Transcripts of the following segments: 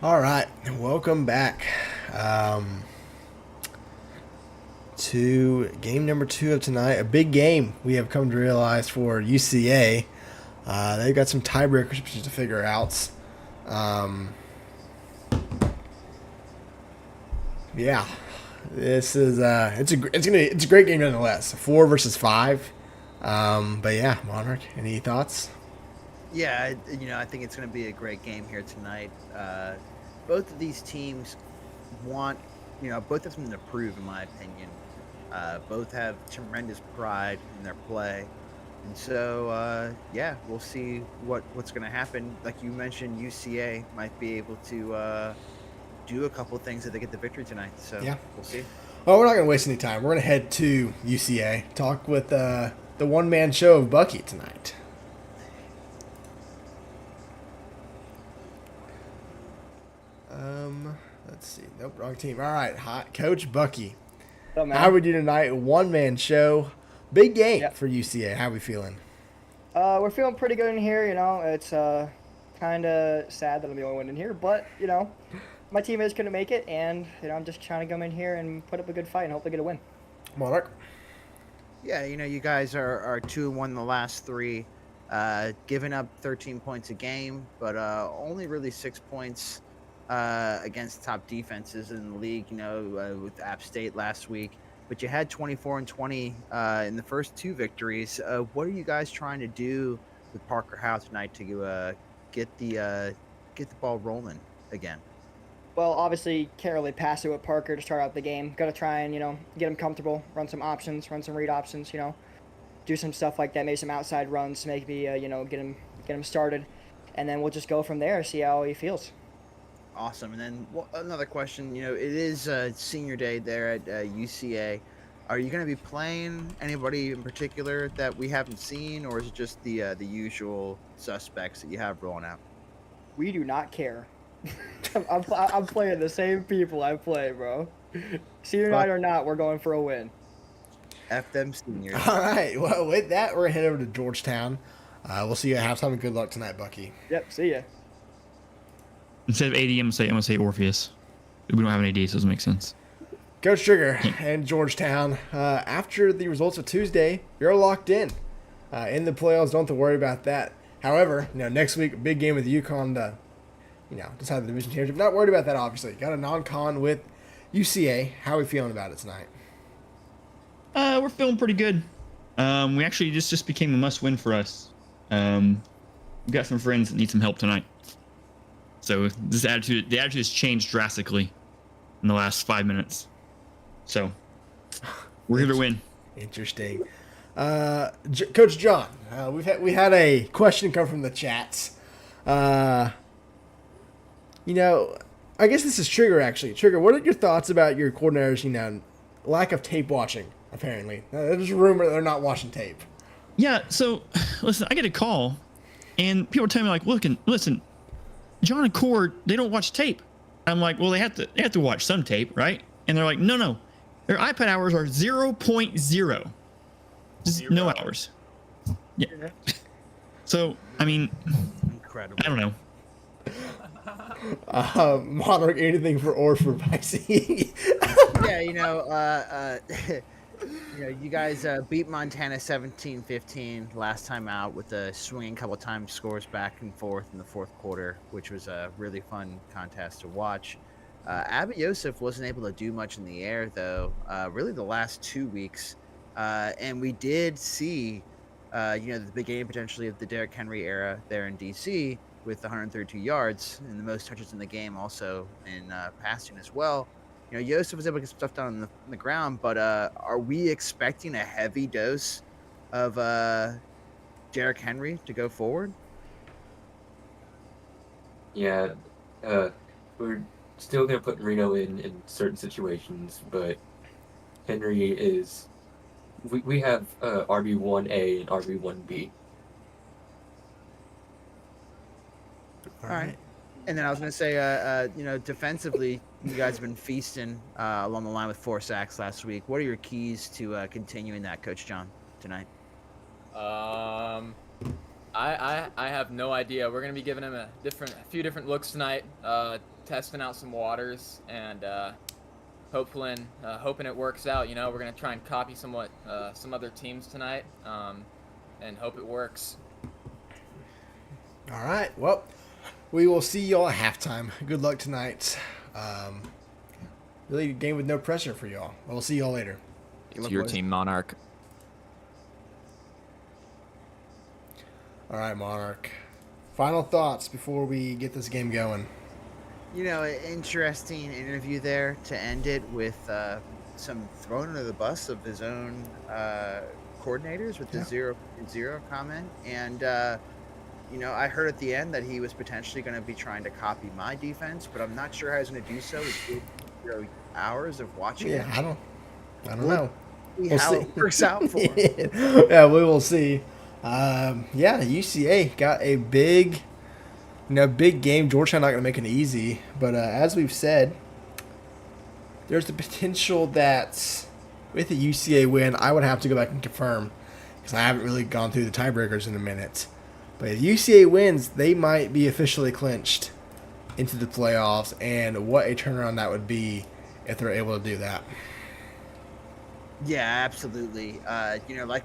All right, welcome back to game number 2 of tonight. A big game we have come to realize for UCA. They've got some tiebreakers to figure out. Um, yeah, this is it's a great game nonetheless. 4 versus 5. But yeah, Monarch, any thoughts? Yeah, I think it's going to be a great game here tonight. Both of these teams want, both of them to prove, in my opinion. Both have tremendous pride in their play, and so yeah, we'll see what's going to happen. Like you mentioned, UCA might be able to do a couple things if they get the victory tonight. So Yeah. we'll see. Well, we're not going to waste any time. We're going to head to UCA, talk with the one-man show of Bucky tonight. Let's see. Nope, wrong team. All right, hot Coach Bucky. What's up, How man? we do tonight? One-man show. Big game Yeah. for UCA. How we feeling? We're feeling pretty good in here. It's kind of sad that I'm the only one in here, but my teammates couldn't make it, and I'm just trying to come in here and put up a good fight and hopefully get a win. Monarch. Yeah, you guys are 2-1 the last three, giving up 13 points a game, but only really 6 points against top defenses in the league. With App State last week, but you had 24 and 20 in the first two victories. What are you guys trying to do with Parker Howe tonight to get the ball rolling again? Well, obviously, can't really pass it with Parker to start out the game. Got to try and get him comfortable, run some options, run some read options. Do some stuff like that, maybe some outside runs, maybe get him started, and then we'll just go from there. See how he feels. Awesome. And then another question, it is senior day there at UCA. Are you going to be playing anybody in particular that we haven't seen, or is it just the usual suspects that you have rolling out? We do not care. I'm playing the same people I play, bro. Senior night or not, we're going for a win. F them seniors. All right. Well, with that, we're going to head over to Georgetown. We'll see you at halftime, and good luck tonight, Bucky. Yep, see ya. Instead of AD, I'm gonna say Orpheus. We don't have an AD, so it doesn't make sense. Coach Trigger and Georgetown. After the results of Tuesday, you're locked in the playoffs. Don't have to worry about that. However, next week, a big game with UConn to, decide the division championship. Not worried about that, obviously. Got a non-con with UCA. How are we feeling about it tonight? We're feeling pretty good. We actually just became a must-win for us. We've got some friends that need some help tonight. So the attitude has changed drastically in the last 5 minutes. So we're here to win. Interesting. Coach John, we had a question come from the chats. I guess this is Trigger actually. Trigger, what are your thoughts about your coordinators? Lack of tape watching. Apparently, there's a rumor that they're not watching tape. Yeah. So listen, I get a call, and people are telling me like, listen. John and Cord, they don't watch tape. I'm like, well, they have to watch some tape, right? And they're like, no. Their iPad hours are 0.0. Just no hours. Yeah. So, I mean, Incredible. I don't know. Monarch, anything for Baxi? Yeah, you guys beat Montana 17-15 last time out with a swinging couple times scores back and forth in the fourth quarter, which was a really fun contest to watch. Abbott Yosef wasn't able to do much in the air, though, really the last 2 weeks. And we did see, the beginning potentially of the Derrick Henry era there in D.C. with 132 yards and the most touches in the game, also in passing as well. Yosef was able to get some stuff done on the ground, but are we expecting a heavy dose of Derrick Henry to go forward? Yeah, we're still going to put Reno in certain situations, but Henry is... We have RB1A and RB1B. All right. And then I was going to say, defensively, you guys have been feasting along the line with 4 sacks last week. What are your keys to continuing that, Coach John, tonight? I have no idea. We're gonna be giving him a few different looks tonight, testing out some waters, and hoping it works out. You know, we're gonna try and copy some other teams tonight, and hope it works. All right. Well, we will see y'all at halftime. Good luck tonight. Really a game with no pressure for y'all. We'll see y'all later. It's your team, Monarch. All right, Monarch. Final thoughts before we get this game going. You know, an interesting interview there to end it with some thrown under the bus of his own coordinators with the 0.0 comment. And, you know, I heard at the end that he was potentially going to be trying to copy my defense, but I'm not sure how he's going to do so with 0 hours of watching it. I don't know. We'll see how it works out for him. Yeah, we will see. UCA got a big game. Georgetown not going to make it easy, but as we've said, there's the potential that with a UCA win, I would have to go back and confirm because I haven't really gone through the tiebreakers in a minute. But if UCA wins, they might be officially clinched into the playoffs, and what a turnaround that would be if they're able to do that. Yeah, absolutely. You know, like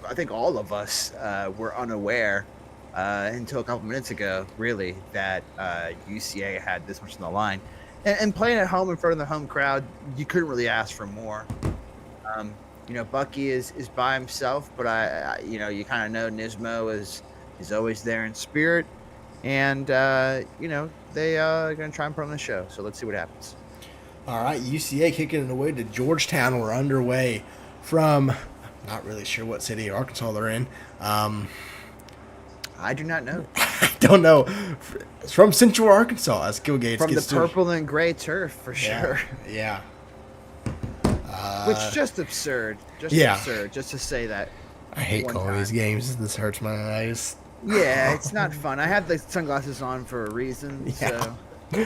I think all of us were unaware until a couple minutes ago, really, that UCA had this much on the line. And playing at home in front of the home crowd, you couldn't really ask for more. You know, Bucky is by himself, but I you know, you kind of know Nismo is always there in spirit. And, you know, they are going to try and put on the show. So let's see what happens. All right, UCA kicking it away to Georgetown. We're underway from, not really sure what city of Arkansas they're in. I do not know. I don't know. It's from Central Arkansas, as Gilgates From the gets to. purple and gray turf, for sure. Yeah. Which is just absurd. Absurd, just to say that. I hate one calling time. these games. This hurts my eyes. Yeah, it's not fun. I have the sunglasses on for a reason, Yeah. so,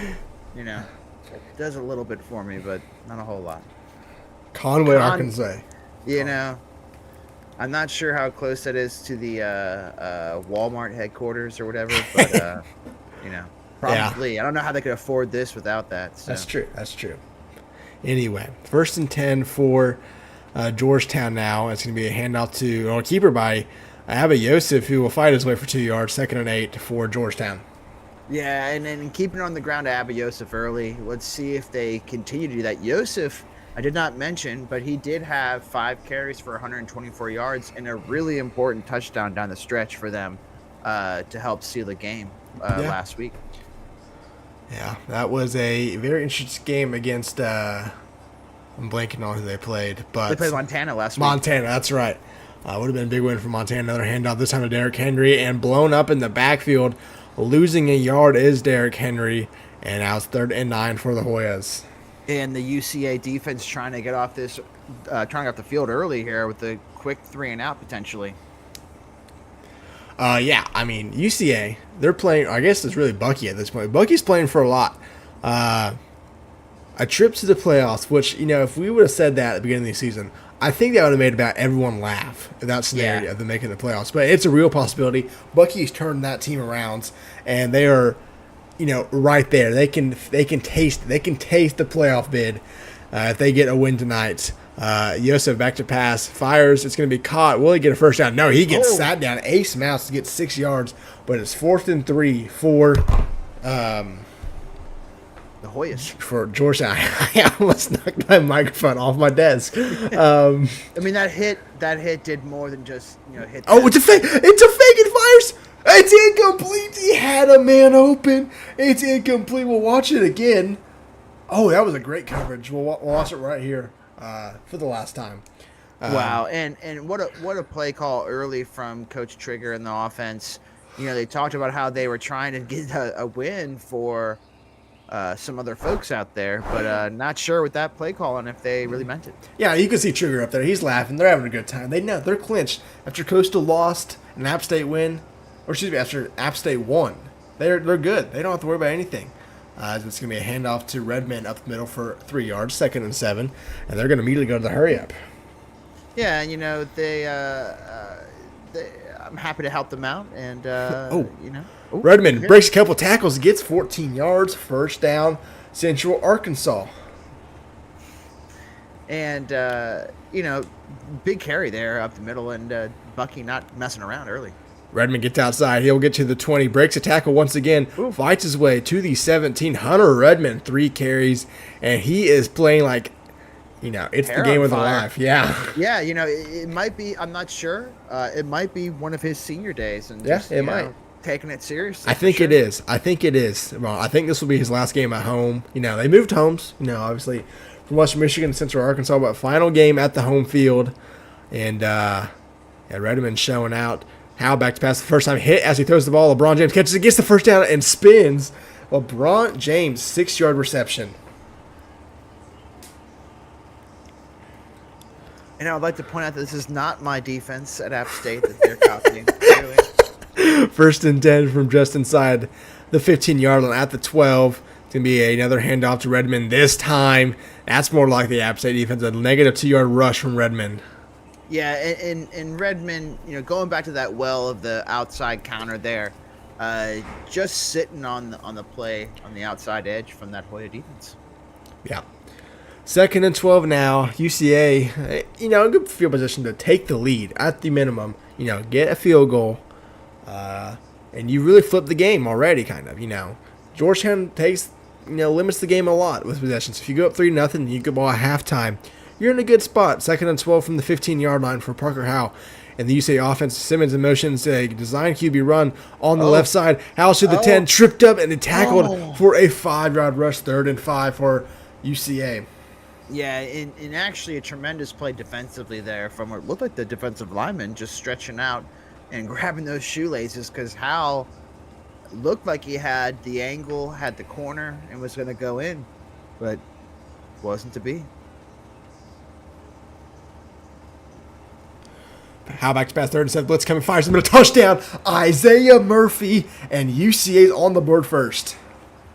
you know, it does a little bit for me, but not a whole lot. Conway, Arkansas. You know, I'm not sure how close that is to the Walmart headquarters or whatever, but, you know, probably. I don't know how they could afford this without that. So. That's true. Anyway, 1st and 10 for Georgetown now. It's going to be a handoff to a keeper by Abba Yosef, who will fight his way for 2 yards. 2nd and 8 for Georgetown. Yeah, and then keeping it on the ground to Abba Yosef early. Let's see if they continue to do that. Yosef, I did not mention, but he did have 5 carries for 124 yards and a really important touchdown down the stretch for them to help seal the game last week. Yeah, that was a very interesting game against, I'm blanking on who they played. But they played Montana last week. Montana, that's right. Would have been a big win for Montana. Another handoff, this time to Derrick Henry, and blown up in the backfield. Losing a yard is Derrick Henry, and now it's 3rd and 9 for the Hoyas. And the UCA defense trying to get off this, trying off the field early here with a quick 3 and out potentially. Yeah, I mean, UCA, they're playing, I guess it's really Bucky at this point. Bucky's playing for a lot. A trip to the playoffs, which, you know, if we would have said that at the beginning of the season, I think that would have made about everyone laugh in that scenario of them making the playoffs. But it's a real possibility. Bucky's turned that team around, and they are, you know, right there. They can taste the playoff bid if they get a win tonight. Yosef back to pass, fires. It's going to be caught. Will he get a first down? No, he gets sat down. Ace Mouse to get 6 yards, but it's 4th and 3 for the Hoyas. For Georgetown. I almost knocked my microphone off my desk. I mean, that hit did more than just, you know, hit. Oh, it's a fake. It's a fake. It fires. It's incomplete. He had a man open. It's incomplete. We'll watch it again. Oh, that was a great coverage. We'll watch it right here for the last time. Wow, and what a play call early from Coach Trigger and the offense. You know, they talked about how they were trying to get a win for some other folks out there, but not sure with that play call and if they really meant it. Yeah, you can see Trigger up there. He's laughing. They're having a good time. They know they're clinched after Coastal lost and App State win, or excuse me, after App State won. They're good. They don't have to worry about anything. It's going to be a handoff to Redmond up the middle for 3 yards, 2nd and 7, and they're going to immediately go to the hurry up. Yeah, and you know I'm happy to help them out, and you know, Redmond breaks a couple tackles, gets 14 yards, first down, Central Arkansas. And you know, big carry there up the middle, and Bucky not messing around early. Redmond gets outside. He'll get to the 20, breaks a tackle once again, fights his way to the 17. Hunter Redmond, 3 carries, and he is playing like, you know, it's Hair the game on of the fire. life. Yeah. Yeah, you know, it might be. I'm not sure. It might be one of his senior days, and Yeah, just, it you might. know, taking it seriously. I think it is. I think it is. Well, I think this will be his last game at home. You know, they moved homes, you know, obviously from Western Michigan to Central Arkansas, but final game at the home field. And Redmond showing out. How back to pass the first time hit as he throws the ball. LeBron James catches it, gets the first down, and spins. LeBron James, 6-yard reception. And I would like to point out that this is not my defense at App State that they're copying. Really. First and 10 from just inside the 15-yard line at the 12. It's going to be another handoff to Redmond this time. That's more like the App State defense, a negative 2-yard rush from Redmond. Yeah, and Redmond, you know, going back to that well of the outside counter there, just sitting on the play on the outside edge from that Hoya defense. Yeah. Second and 12 now. UCA, you know, a good field position to take the lead at the minimum. You know, get a field goal. And you really flip the game already, kind of, you know. Georgetown limits the game a lot with possessions. If you go up 3-0, you get ball at halftime. You're in a good spot. Second and 12 from the 15-yard line for Parker Howe. And the UCA offense, Simmons in motion, a design QB run on the left side. Howe to the 10, tripped up, and tackled for a 5-yard rush, 3rd and 5 for UCA. Yeah, and actually a tremendous play defensively there from what looked like the defensive lineman just stretching out and grabbing those shoelaces, because Howe looked like he had the angle, had the corner, and was going to go in, but wasn't to be. How back to pass, 3rd and 7, blitz coming, fires him in a touchdown. Isaiah Murphy, and UCA's on the board first.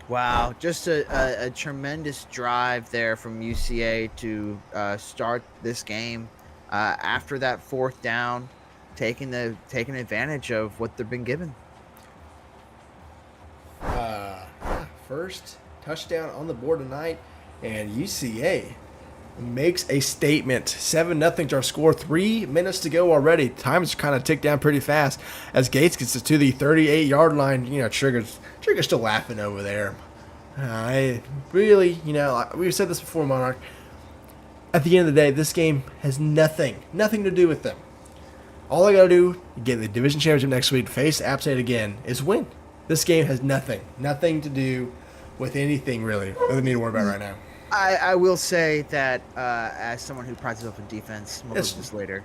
Wow, just a tremendous drive there from UCA to start this game. After that 4th down, taking advantage of what they've been given. First touchdown on the board tonight, and UCA makes a statement. 7-0 to our score. 3 minutes to go already. Time's kind of ticked down pretty fast as Gates gets to the 38-yard line. You know, Trigger's still laughing over there. I really, you know, we've said this before, Monarch. At the end of the day, this game has nothing to do with them. All I got to do, get the division championship next week, face App State again, is win. This game has nothing to do with anything really that we need to worry about right now. I will say that as someone who prides himself in defense, we'll Yes. look at this later.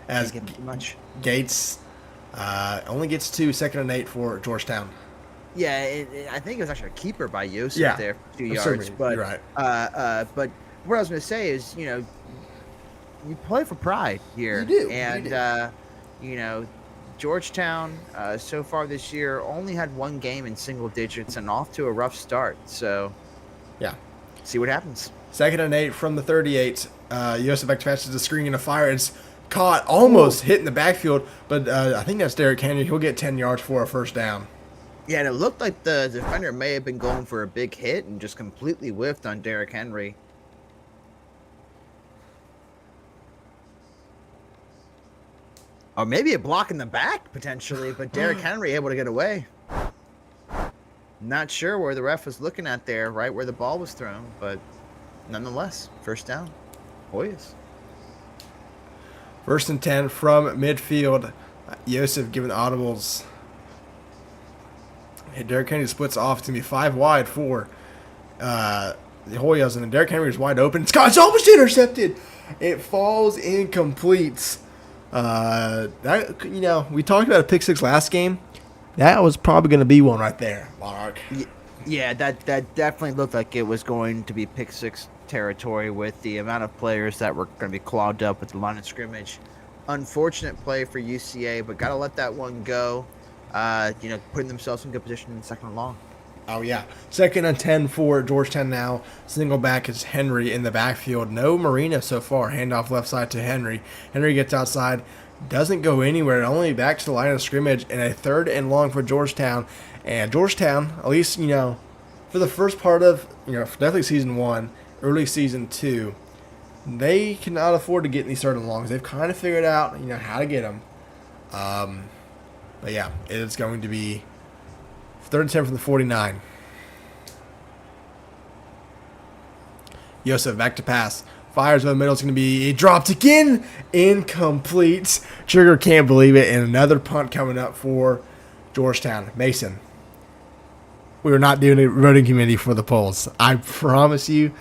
As Can't give too much. Gates only gets to 2nd and 8 for Georgetown. Yeah, I think it was actually a keeper by Yosef Yeah, there for 2 certainly, yards. But you're right. but what I was going to say is, you know, you play for pride here. You do, And, you do. you know, Georgetown so far this year only had 1 game in single digits and off to a rough start. So, Yeah. see what happens. 2nd and 8 from the 38. Yosef back to pass to the screen and a fire. It's caught, almost hitting the backfield, but I think that's Derrick Henry. He'll get 10 yards for a first down. Yeah, and it looked like the defender may have been going for a big hit and just completely whiffed on Derrick Henry. Or maybe a block in the back, potentially, but Derrick Henry able to get away. Not sure where the ref was looking at there, right where the ball was thrown, but nonetheless, first down. Hoyas. 1st and 10 from midfield. Yosef giving the audibles. Derrick Henry splits off. It's going to be 5 wide for the Hoyas, and then Derrick Henry is wide open. It's almost intercepted. It falls incomplete. That, you know, we talked about a pick 6 last game. That was probably going to be one right there, Monarch. Yeah, that definitely looked like it was going to be pick 6 territory with the amount of players that were going to be clogged up at the line of scrimmage. Unfortunate play for UCA, but got to let that one go. You know, putting themselves in good position in 2nd and long. Oh, yeah. 2nd and 10 for Georgetown now. Single back is Henry in the backfield. No Marina so far. Handoff left side to Henry. Henry gets outside, doesn't go anywhere. Only back to the line of scrimmage and a 3rd and long for Georgetown. And Georgetown, at least, for the first part of, definitely season 1, early season 2, they cannot afford to get in these 3rd and longs. They've kind of figured out, how to get them. But yeah, it's going to be 3rd and 10 from the 49. Yosef back to pass. Fires over the middle. It's going to be dropped again. Incomplete. Trigger can't believe it. And another punt coming up for Georgetown. Mason. We are not doing a voting committee for the polls. I promise you,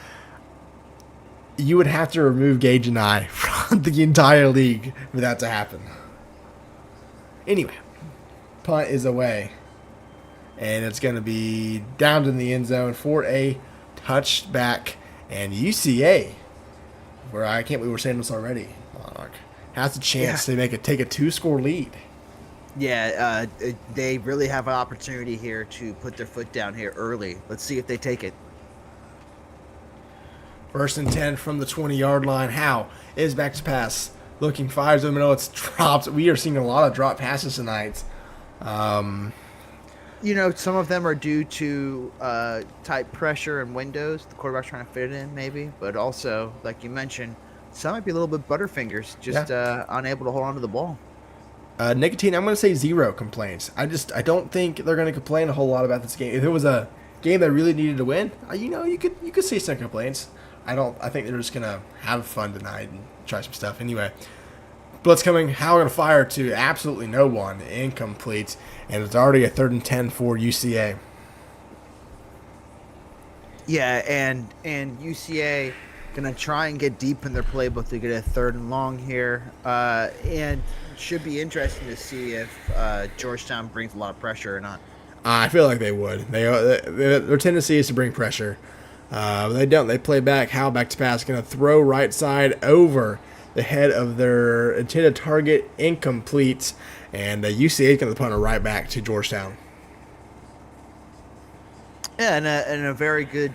you would have to remove Gage and I from the entire league for that to happen. Anyway, punt is away. And it's going to be down in the end zone for a touchback. And UCA, where I can't believe we're saying this already, has a chance to take a 2-score lead. Yeah, they really have an opportunity here to put their foot down here early. Let's see if they take it. 1st and 10 from the 20-yard line. Howe is back to pass. Looking, fires in the middle. It's dropped. We are seeing a lot of drop passes tonight. Some of them are due to tight pressure and windows. The quarterback's trying to fit it in, maybe. But also, like you mentioned, some might be a little bit butterfingers, just unable to hold on to the ball. Nicotine, I'm going to say 0 complaints. I don't think they're going to complain a whole lot about this game. If it was a game that really needed to win, you could see some complaints. I think they're just going to have fun tonight and try some stuff. Anyway, blitz coming. Howe going to fire to absolutely no one. Incomplete. And it's already a 3rd and 10 for UCA. Yeah, and UCA going to try and get deep in their playbook to get a 3rd and long here. And should be interesting to see if Georgetown brings a lot of pressure or not. I feel like they would. Their tendency is to bring pressure. But they don't. They play back. Howe back to pass. Going to throw right side over the head of their intended target. Incomplete. And UCA is going to punt it right back to Georgetown. Yeah, and a very good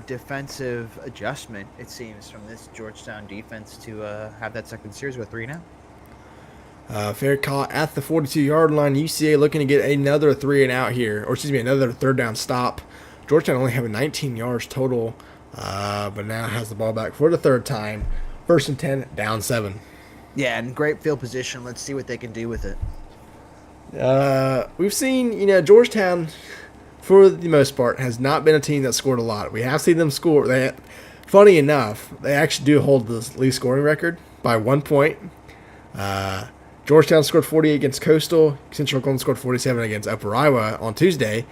defensive adjustment, it seems, from this Georgetown defense to have that second series with 3 now. Fair caught at the 42-yard line. UCA looking to get another 3 and out here. Or excuse me, another 3rd down stop. Georgetown only having 19 yards total. But now has the ball back for the 3rd time. 1st and 10, down 7. Yeah, and great field position. Let's see what they can do with it. We've seen, Georgetown, for the most part, has not been a team that scored a lot. We have seen them score. Funny enough, they actually do hold the least scoring record by 1 point. Georgetown scored 48 against Coastal. Central Oklahoma scored 47 against Upper Iowa on Tuesday.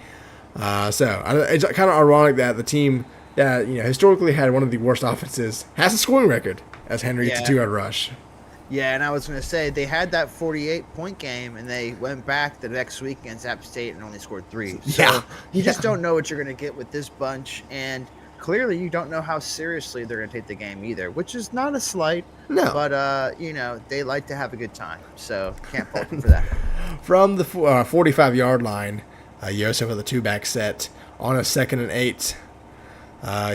So it's kind of ironic that the team that historically had one of the worst offenses has a scoring record as Henry gets a 2-yard rush. Yeah, and I was going to say, they had that 48-point game, and they went back the next week against App State and only scored 3. So you just don't know what you're going to get with this bunch, and clearly you don't know how seriously they're going to take the game either, which is not a slight. No. But, they like to have a good time, so can't fault them for that. From the 45-yard line, Yosef with a 2-back set on a 2nd and 8.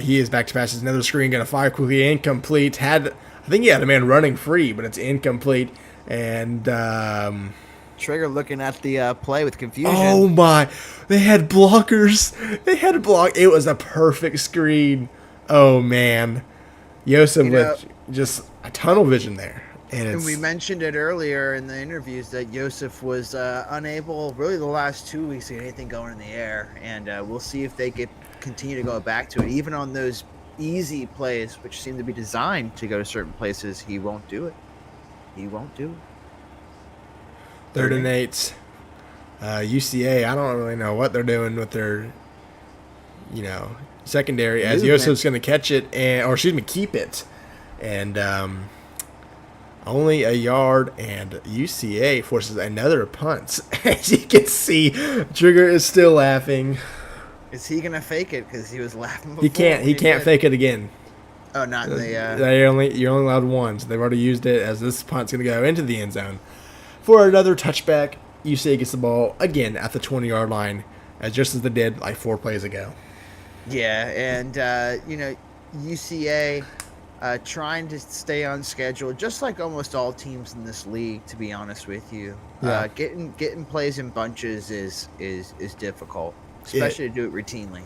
He is back to pass. Another screen, going to fire quickly, incomplete. I think he had a man running free, but it's incomplete. And Trigger looking at the play with confusion. Oh my! They had blockers. It was a perfect screen. Oh man, Yosef with just a tunnel vision there. And we mentioned it earlier in the interviews that Yosef was unable, really the last 2 weeks, to get anything going in the air. And we'll see if they continue to go back to it, even on those easy plays, which seem to be designed to go to certain places. He won't do it. 3rd and 8. UCA, I don't really know what they're doing with their, secondary, as Yosef's going to catch it keep it, and only a yard, and UCA forces another punt. As you can see, Trigger is still laughing. Is he gonna fake it? Because he was laughing before. He can't fake it again. Oh, not the. You're only allowed one. So they've already used it, as this punt's gonna go into the end zone for another touchback. UCA gets the ball again at the 20-yard line, just as they did like 4 plays ago. Yeah, and UCA, trying to stay on schedule, just like almost all teams in this league. To be honest with you, Yeah. Getting plays in bunches is difficult, especially to do it routinely.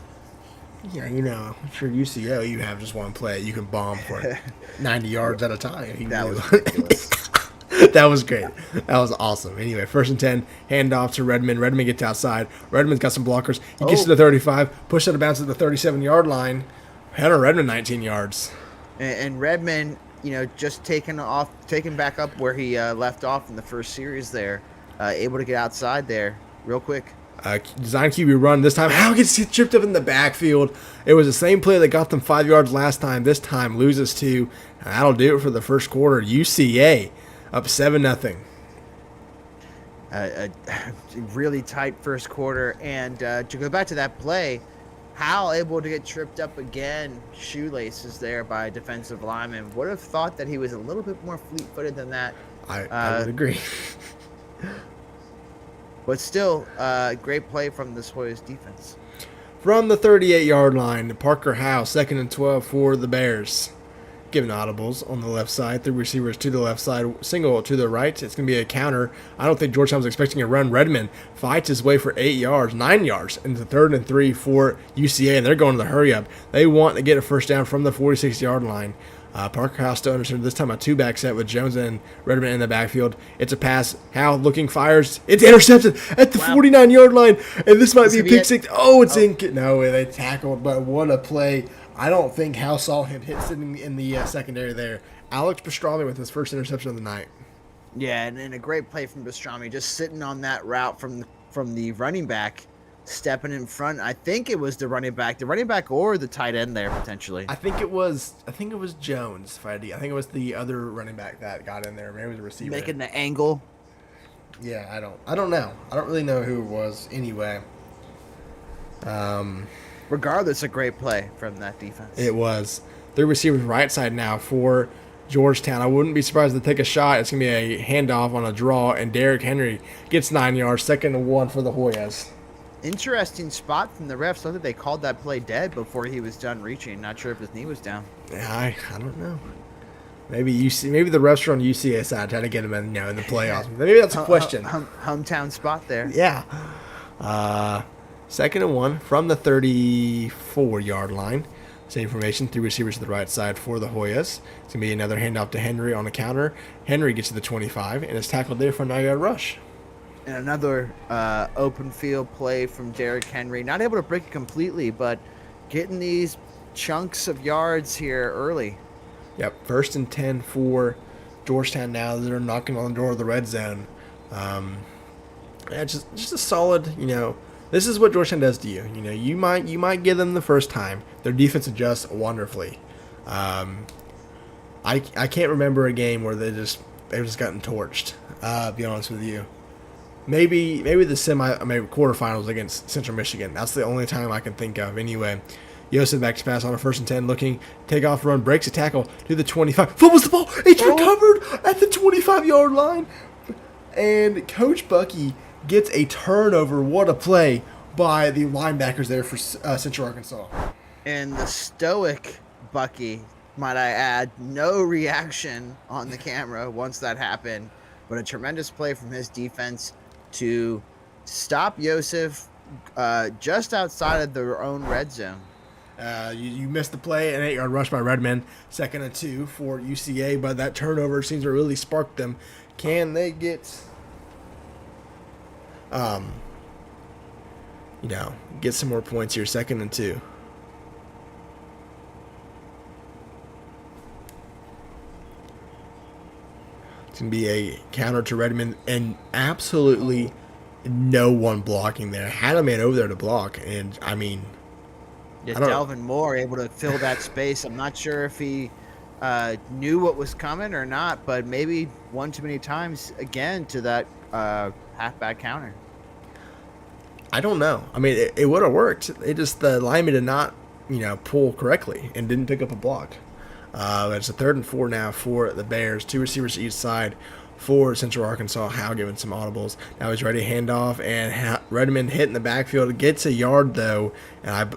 Yeah, you know, for UCO, you have just one play. You can bomb for 90 yards at a time. That was ridiculous. That was great. That was awesome. Anyway, 1st and 10, handoff to Redmond. Redmond gets outside. Redmond's got some blockers. He gets to the 35, pushes out of bounds at the 37-yard line. Hunter Redmond 19 yards. And Redmond, you know, just taking back up where he left off in the first series there, able to get outside there real quick. Design QB run this time. Hal gets tripped up in the backfield. It was the same play that got them 5 yards last time. This time loses 2. And that'll do it for the first quarter. UCA up 7-0. A really tight first quarter. And to go back to that play, Hal able to get tripped up again, shoelaces there by a defensive lineman. Would have thought that he was a little bit more fleet-footed than that. I would agree. But still, great play from this Hoyas defense. From the 38-yard line, Parker Howe, 2nd and 12 for the Bears. Giving audibles on the left side. 3 receivers to the left side, single to the right. It's going to be a counter. I don't think Georgetown was expecting a run. Redmond fights his way for 9 yards, into 3rd and 3 for UCA, and they're going to the hurry-up. They want to get a first down from the 46-yard line. Parker Howe still understood this time a 2-back set with Jones and Redmond in the backfield. It's a pass. Howe looking, fires. It's intercepted at the 49-yard line, and this might be a pick six. Oh, it's in. No way, they tackled, but what a play. I don't think Howe saw him hit sitting in the secondary there. Alex Pastrami with his first interception of the night. Yeah, and a great play from Pastrami, just sitting on that route from the running back, stepping in front. I think it was the running back or the tight end there potentially. I think it was Jones. I think it was the other running back that got in there. Maybe it was a receiver making the angle. Yeah, I don't know. I don't really know who it was anyway. Regardless, a great play from that defense. It was. 3 receivers right side now for Georgetown. I wouldn't be surprised to take a shot. It's going to be a handoff on a draw, and Derrick Henry gets 9 yards, 2nd and 1 for the Hoyas. Interesting spot from the refs. I thought they called that play dead before he was done reaching. Not sure if his knee was down. Yeah, I don't know. Maybe the refs are on UCA side trying to get him in the playoffs. Maybe that's a question. Hometown spot there. Yeah. 2nd and 1 from the 34-yard line. Same formation, 3 receivers to the right side for the Hoyas. It's going to be another handoff to Henry on the counter. Henry gets to the 25 and is tackled there for a 9-yard rush. And another open field play from Derrick Henry. Not able to break it completely, but getting these chunks of yards here early. Yep, 1st and 10 for Georgetown now. They're knocking on the door of the red zone. Just a solid, this is what Georgetown does to you. You might get them the first time. Their defense adjusts wonderfully. I can't remember a game where they've just gotten torched. Be honest with you. Maybe the quarterfinals against Central Michigan. That's the only time I can think of. Anyway, Yosef backs pass on a 1st and 10, looking, take off run, breaks a tackle to the 25, fumbles the ball. It's recovered at the 25-yard line, and Coach Bucky gets a turnover. What a play by the linebackers there for Central Arkansas. And the stoic Bucky, might I add, no reaction on the camera once that happened, but a tremendous play from his defense to stop Yosef just outside of their own red zone. You missed the play, an 8-yard rush by Redmond, 2nd and 2 for UCA, but that turnover seems to really spark them. Can they get get some more points here? 2nd and 2. It's going to be a counter to Redmond, and absolutely no one blocking there. Had a man over there to block, and Delvin Moore able to fill that space. I'm not sure if he knew what was coming or not, but maybe one too many times again to that halfback counter. I don't know. It would have worked. The lineman did not, pull correctly and didn't pick up a block. It's a 3rd and 4 now for the Bears. 2 receivers to each side for Central Arkansas. Howe giving some audibles. Now he's ready to hand off, and Redmond hit in the backfield. Gets a yard, though, and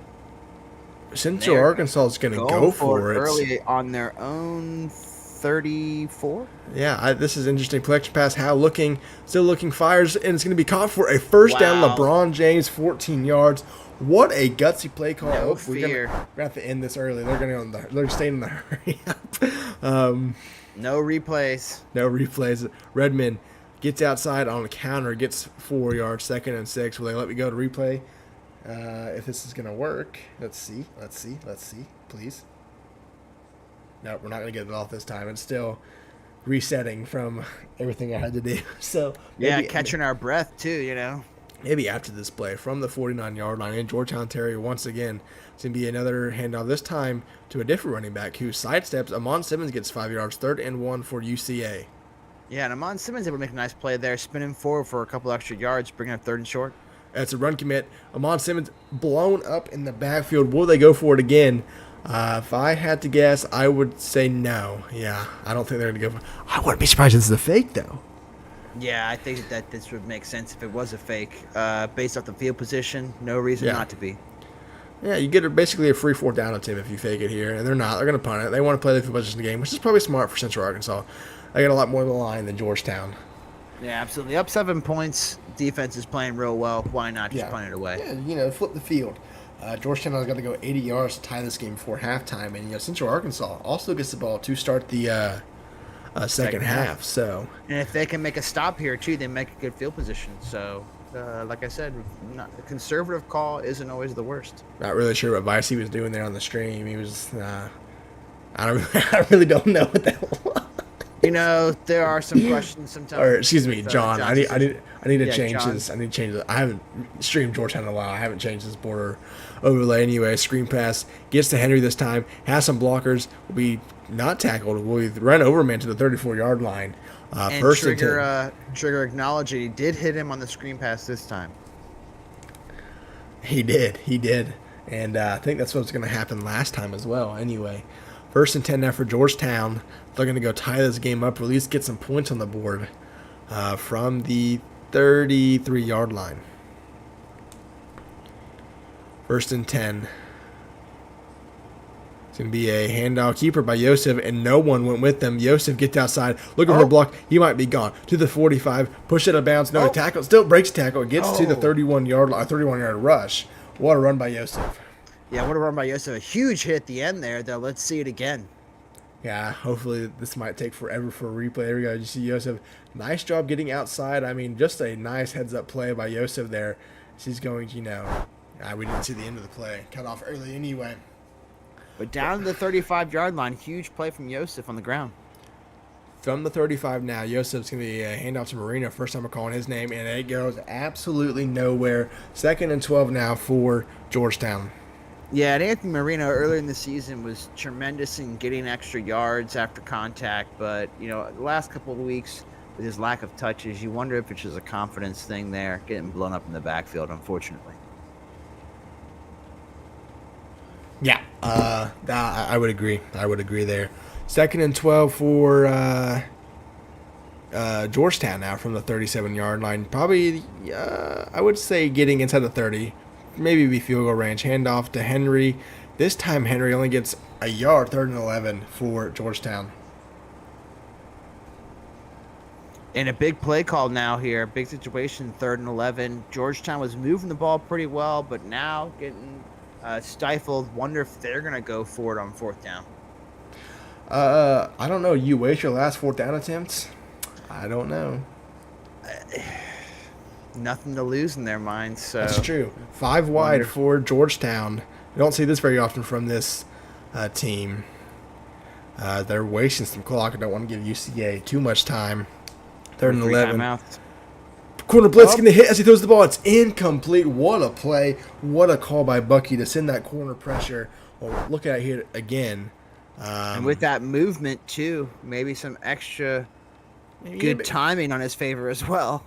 Central They're Arkansas is going to go for it. early on their own 34. Yeah, this is interesting. Collection pass, still looking, fires, and it's going to be caught for a first down. Wow. LeBron James, 14 yards. What a gutsy play call. No We're gonna have to end this early. They're staying in the hurry up. No replays. No replays. Redmond gets outside on a counter, gets 4 yards, 2nd and 6. Will they let me go to replay? If this is going to work. Let's see, please. No, we're not going to get it off this time. It's still resetting from everything I had to do. So Catching our breath too, Maybe after this play from the 49-yard line in Georgetown territory once again. It's going to be another handoff, this time to a different running back who sidesteps. Amon Simmons gets 5 yards, 3rd and 1 for UCA. Yeah, and Amon Simmons able to make a nice play there, spinning forward for a couple extra yards, bringing up 3rd and short. It's a run commit. Amon Simmons blown up in the backfield. Will they go for it again? If I had to guess, I would say no. Yeah, I don't think they're going to go for it. I wouldn't be surprised if this is a fake, though. Yeah, I think that this would make sense if it was a fake. Based off the field position, no reason not to be. Yeah, you get basically a free 4th down attempt if you fake it here, and they're not. They're going to punt it. They want to play the field position game, which is probably smart for Central Arkansas. They got a lot more of the line than Georgetown. Yeah, absolutely. Up 7 points. Defense is playing real well. Why not just punt it away? Yeah, flip the field. Georgetown has got to go 80 yards to tie this game before halftime, and Central Arkansas also gets the ball to start the second half. So, and if they can make a stop here too, they make a good field position. So, like I said, a conservative call isn't always the worst. Not really sure what Vicey was doing there on the stream. He was, I really don't know what that was. There are some questions sometimes. Or excuse me, John. I need to change John. this. I need to change it. I haven't streamed Georgetown in a while. I haven't changed this border overlay anyway. Screen pass gets to Henry this time. Has some blockers. Will be not tackled. Will be run over man to the 34-yard line. And First Trigger acknowledged he did hit him on the screen pass this time. He did. And I think that's what's going to happen last time as well. Anyway, 1st and 10 now for Georgetown. They're going to go tie this game up, or at least get some points on the board from the 33-yard line. 1st and 10. It's going to be a handoff keeper by Yosef, and no one went with them. Yosef gets outside, looking for a block. He might be gone. To the 45, push it out of bounds. No, tackle. Still breaks tackle. Gets to the 31-yard rush. What a run by Yosef. Yeah, what a run by Yosef. A huge hit at the end there, though. Let's see it again. Yeah, hopefully this might take forever for a replay. There we go. You see Yosef. Nice job getting outside. I mean, just a nice heads-up play by Yosef there. She's going to, we didn't see the end of the play. Cut off early anyway. But down to the 35-yard line, huge play from Yosef on the ground. From the 35 now, Yosef's going to be a handoff to Marino. First time we're calling his name, and it goes absolutely nowhere. 2nd and 12 now for Georgetown. Yeah, and Anthony Marino earlier in the season was tremendous in getting extra yards after contact, but, the last couple of weeks with his lack of touches, you wonder if it's just a confidence thing there, getting blown up in the backfield, unfortunately. Yeah, I would agree. I would agree there. 2nd and 12 for Georgetown now from the 37-yard line. Probably, I would say getting inside the 30. Maybe be field goal range. Handoff to Henry. This time Henry only gets a yard, 3rd and 11 for Georgetown. And a big play call now here. Big situation, 3rd and 11. Georgetown was moving the ball pretty well, but now getting stifled. Wonder if they're going to go for it on 4th down. I don't know. You waste your last 4th down attempts? I don't know. Nothing to lose in their minds. So that's true. 5 wide for Georgetown. You don't see this very often from this team. They're wasting some clock. I don't want to give UCA too much time. 3rd and 11. Timeouts. Corner blitz going to hit as he throws the ball. It's incomplete. What a play. What a call by Bucky to send that corner pressure. Well, look at it here again. And with that movement, too, maybe some extra good timing on his favor as well.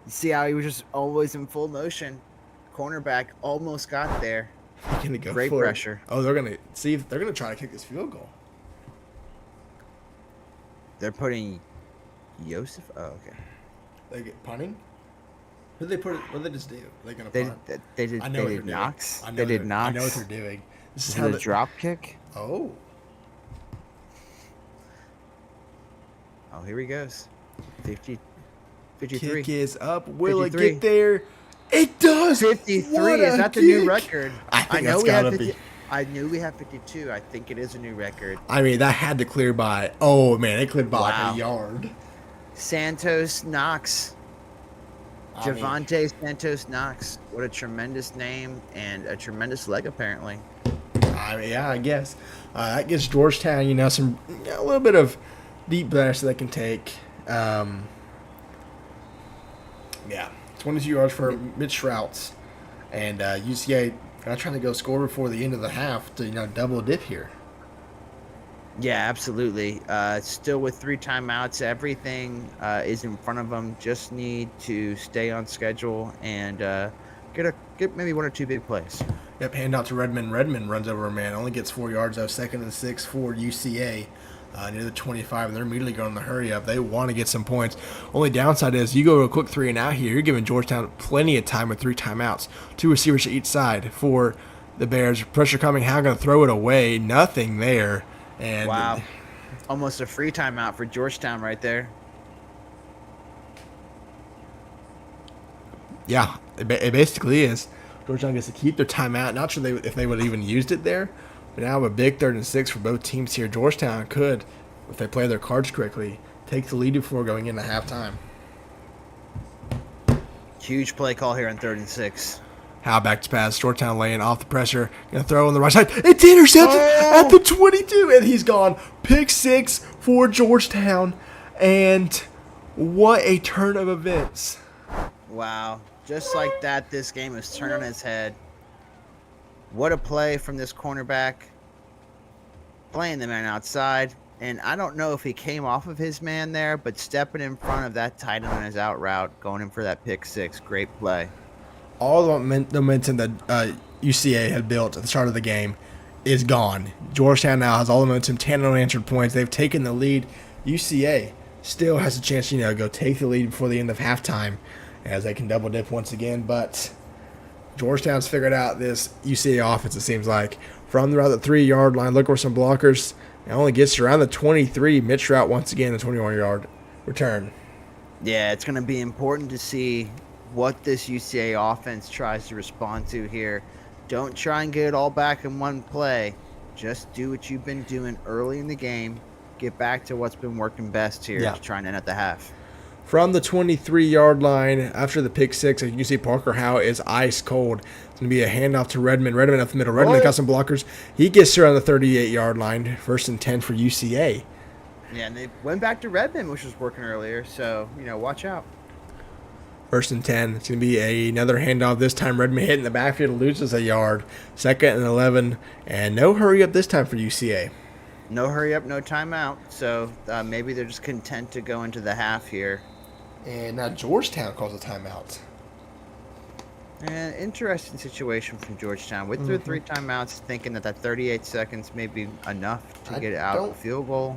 You see how he was just always in full motion. Cornerback almost got there. Great pressure. Oh, they're going to see if they're going to try to kick this field goal. They're putting Yosef. Oh, okay. They get punting? Who did they put? What did they just do? Are they gonna They punt? they did I know they what did they're doing. Knox. I know They did they're- Knox. I know what they're doing. This is Is how it a the drop kick? Oh, Oh, here he goes. 50, 53. kick is up. Will it 53. get there? It does. 53. What Is a that the new kick. record? I think know that's we have gotta 50 be. I knew we have 52. I think it is a new record. I mean, that had to clear by. Oh man, it cleared by Wow. like a yard. Santos Knox. I mean, Javante Santos Knox. What a tremendous name and a tremendous leg, apparently. yeah, I guess that gives Georgetown, some a little bit of deep breaths that they can take. Yeah, 22 yards for Mitch Shrouts, and UCA not trying to go score before the end of the half to double dip here. Yeah, absolutely. Still with 3 timeouts, everything is in front of them. Just need to stay on schedule and get maybe 1 or 2 big plays. Yep, handout to Redmond. Redmond runs over a man, only gets 4 yards though. 2nd and 6 for UCA. Near the 25, and they're immediately going the hurry up. They want to get some points. Only downside is you go to a quick 3 and out here. You're giving Georgetown plenty of time with 3 timeouts. 2 receivers to each side for the Bears. Pressure coming. How going to throw it away? Nothing there. And Wow. Almost a free timeout for Georgetown right there. Yeah, it basically is. Georgetown gets to keep their timeout. Not sure if they would have even used it there. But now a big 3rd and 6 for both teams here. Georgetown could, if they play their cards correctly, take the lead before going into halftime. Huge play call here on 3rd and 6. How back to pass. Georgetown laying off the pressure. Going to throw on the right side. It's intercepted at the 22. And he's gone. Pick 6 for Georgetown. And what a turn of events. Wow. Just like that, this game is turned on its head. What a play from this cornerback. Playing the man outside. And I don't know if he came off of his man there, but stepping in front of that tight end on his out route, going in for that pick 6. Great play. All the momentum that UCA had built at the start of the game is gone. Georgetown now has all the momentum, 10 unanswered points. They've taken the lead. UCA still has a chance, go take the lead before the end of halftime as they can double dip once again. But Georgetown's figured out this UCA offense, it seems like. From around the 3-yard line, look for some blockers. It only gets around the 23. Mitch Route once again, the 21-yard return. Yeah, it's going to be important to see what this UCA offense tries to respond to here. Don't try and get it all back in one play. Just do what you've been doing early in the game. Get back to what's been working best here to try and end at the half. From the 23-yard line, after the pick 6, you see Parker Howe is ice cold. It's going to be a handoff to Redmond. Redmond up the middle. Redmond got some blockers. He gets here on the 38-yard line. 1st and 10 for UCA. Yeah, and they went back to Redmond, which was working earlier. So, watch out. 1st and 10. It's going to be another handoff. This time Redmond hitting the backfield, loses a yard. 2nd and 11. And no hurry up this time for UCA. No hurry up, no timeout. So maybe they're just content to go into the half here. And now Georgetown calls a timeout. An interesting situation from Georgetown with their 3 timeouts, thinking that 38 seconds may be enough to get it out of the field goal.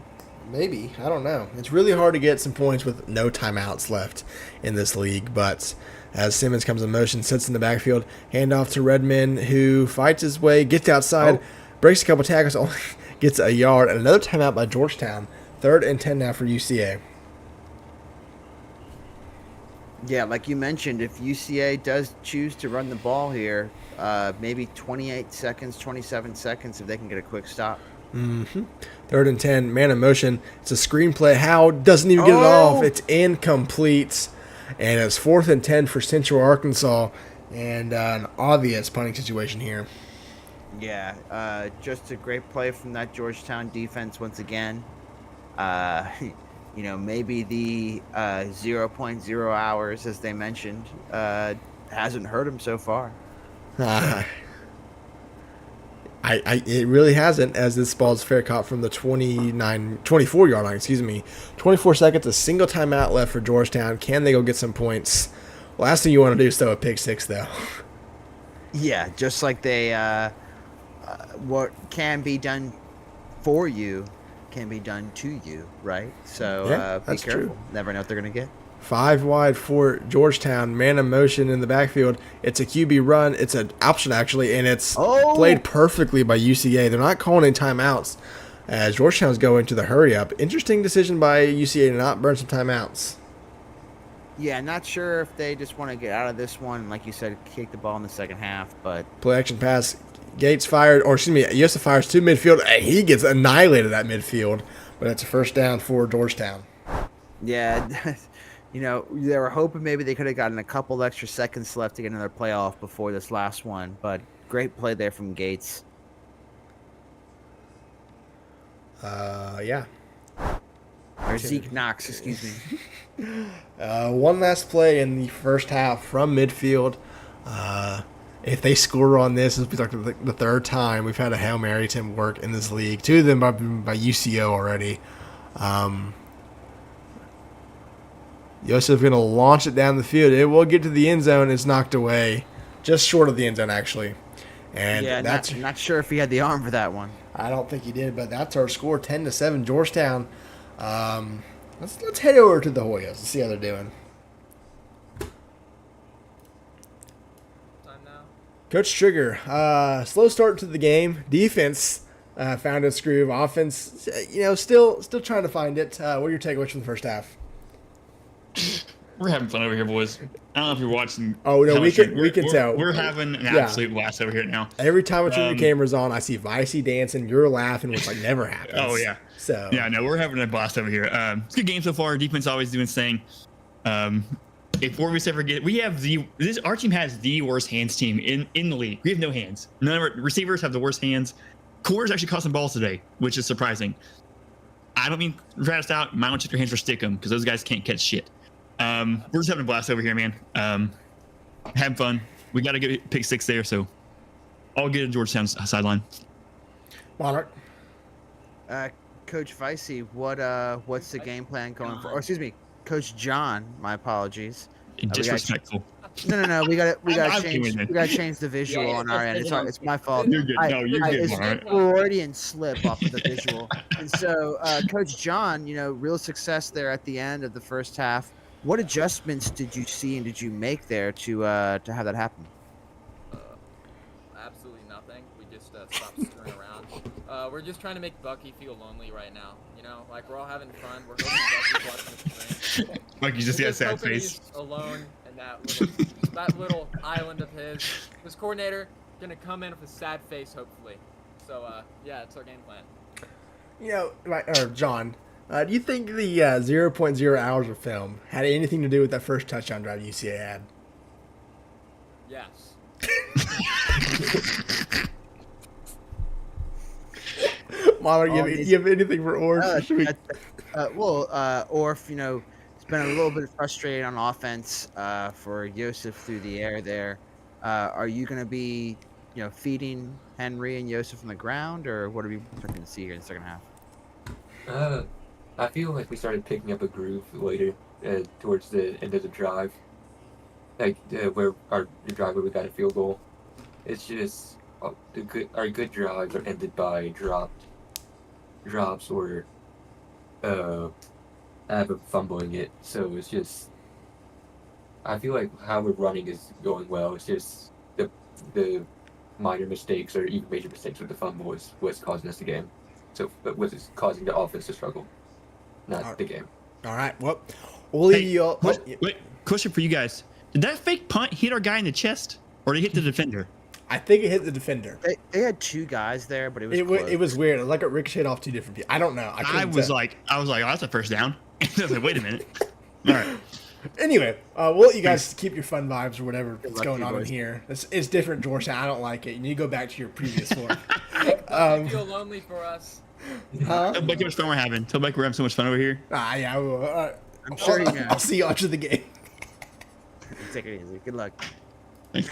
Maybe. I don't know. It's really hard to get some points with no timeouts left in this league. But as Simmons comes in motion, sits in the backfield, handoff to Redmond, who fights his way, gets outside, breaks a couple tackles, only gets a yard. And another timeout by Georgetown. 3rd and 10 now for UCA. Yeah, like you mentioned, if UCA does choose to run the ball here, maybe 28 seconds, 27 seconds if they can get a quick stop. 3rd and 10, man in motion. It's a screenplay. Howe doesn't even get it off. It's incomplete. And it's 4th and 10 for Central Arkansas. And an obvious punting situation here. Yeah, just a great play from that Georgetown defense once again. Maybe the 0.0 hours, as they mentioned, hasn't hurt him so far. It really hasn't, as this ball's fair caught from the 24-yard line, 24 seconds, a single timeout left for Georgetown. Can they go get some points? Last thing you want to do is throw a pick 6, though. Yeah, just like they, what can be done for you can be done to you, right? So be that's careful. true. Never know what they're gonna get. 5 wide for Georgetown. Man in motion in the backfield. It's a QB run. It's an option, actually, and it's played perfectly by UCA. They're not calling any timeouts as Georgetown's going to the hurry up. Interesting decision by UCA to not burn some timeouts. Yeah, not sure if they just want to get out of this one, like you said, kick the ball in the second half, but Play action pass. Gates fired, or excuse me, Yosef fires to midfield. And he gets annihilated at midfield, but it's a first down for Georgetown. yeah, they were hoping maybe they could have gotten a couple extra seconds left to get another playoff before this last one, but great play there from Gates. Yeah. Or Zeke Knox, excuse me. One last play in the first half from midfield. If they score on this, this will be like the third time we've had a Hail Mary attempt work in this league. 2 of them by UCO already. Yosef going to launch it down the field. It will get to the end zone. It's knocked away. Just short of the end zone, actually. And Yeah, that's not sure if he had the arm for that one. I don't think he did, but that's our score, 10-7, Georgetown. Let's head over to the Hoyas and see how they're doing. Time now. Coach Trigger, slow start to the game. Defense found its groove. Offense, still trying to find it. What are your takeaways from the first half? We're having fun over here, boys. I don't know if you're watching. Oh, no, we can we're, tell. We're having an Yeah. absolute blast over here now. Every time I turn your cameras on, I see Vicey dancing. You're laughing, which never happens. Oh, yeah. So Yeah, no, we're having a blast over here. It's a good game so far. Defense always doing its thing. Before we ever get, we have our team has the worst hands team in the league. We have no hands. None of our receivers have the worst hands. Corners actually caught some balls today, which is surprising. I don't mean drat us out. Might want to check your hands for stick 'em because those guys can't catch shit. We're just having a blast over here, man. Having fun. We got to get pick 6 there, so all good at Georgetown's sideline. Monarch. Coach Vicey, what's the game plan going for? Or excuse me, Coach John. My apologies. Disrespectful. No. We got I'm to change. doing it. We got to change the visual on our end. It's my fault. You're good. No, you're good, It's Mark. Freudian slip off of the visual. And so, Coach John, real success there at the end of the first half. What adjustments did you see and did you make there to have that happen? Absolutely nothing. We just stopped screwing around. We're just trying to make Bucky feel lonely right now. Like we're all having fun. We're hoping Bucky's watching the stream. Mikey just got a sad hoping face. he's alone in that little island of his. This coordinator gonna come in with a sad face, hopefully. So yeah, it's our game plan. John, do you think the 0.0 hours of film had anything to do with that first touchdown drive UCA had? Yes. Monarch, you have anything for Orf? Orf, it's been a little bit frustrating on offense for Yosef through the air there. Are you going to be, feeding Henry and Yosef on the ground, or what are we expecting to see here in the second half? I feel like we started picking up a groove later towards the end of the drive. Like where the drive where we got a field goal. It's just our good drives are ended by drops or fumbling it. So it's just I feel like how we're running is going well. It's just the minor mistakes or even major mistakes with the fumble is what's causing us the game. So what's causing the offense to struggle, not the game. All right. Well, we'll leave you all. Wait, question for you guys. Did that fake punt hit our guy in the chest, or did it hit the defender? I think it hit the defender. They had 2 guys there, but it was It was weird. Like it ricocheted off 2 different people. I don't know. I was like, oh, that's a first down. I was like, wait a minute. All right. Anyway, we'll let you guys keep your fun vibes or whatever that's going on in here. It's different, Georgetown. I don't like it. You need to go back to your previous form. You feel lonely for us. Huh? Tell Becky how much fun we're having. Tell Becky we're having so much fun over here. Yeah. I will. I'm sure you know. I'll see you after the game. Take it easy. Good luck. Thanks.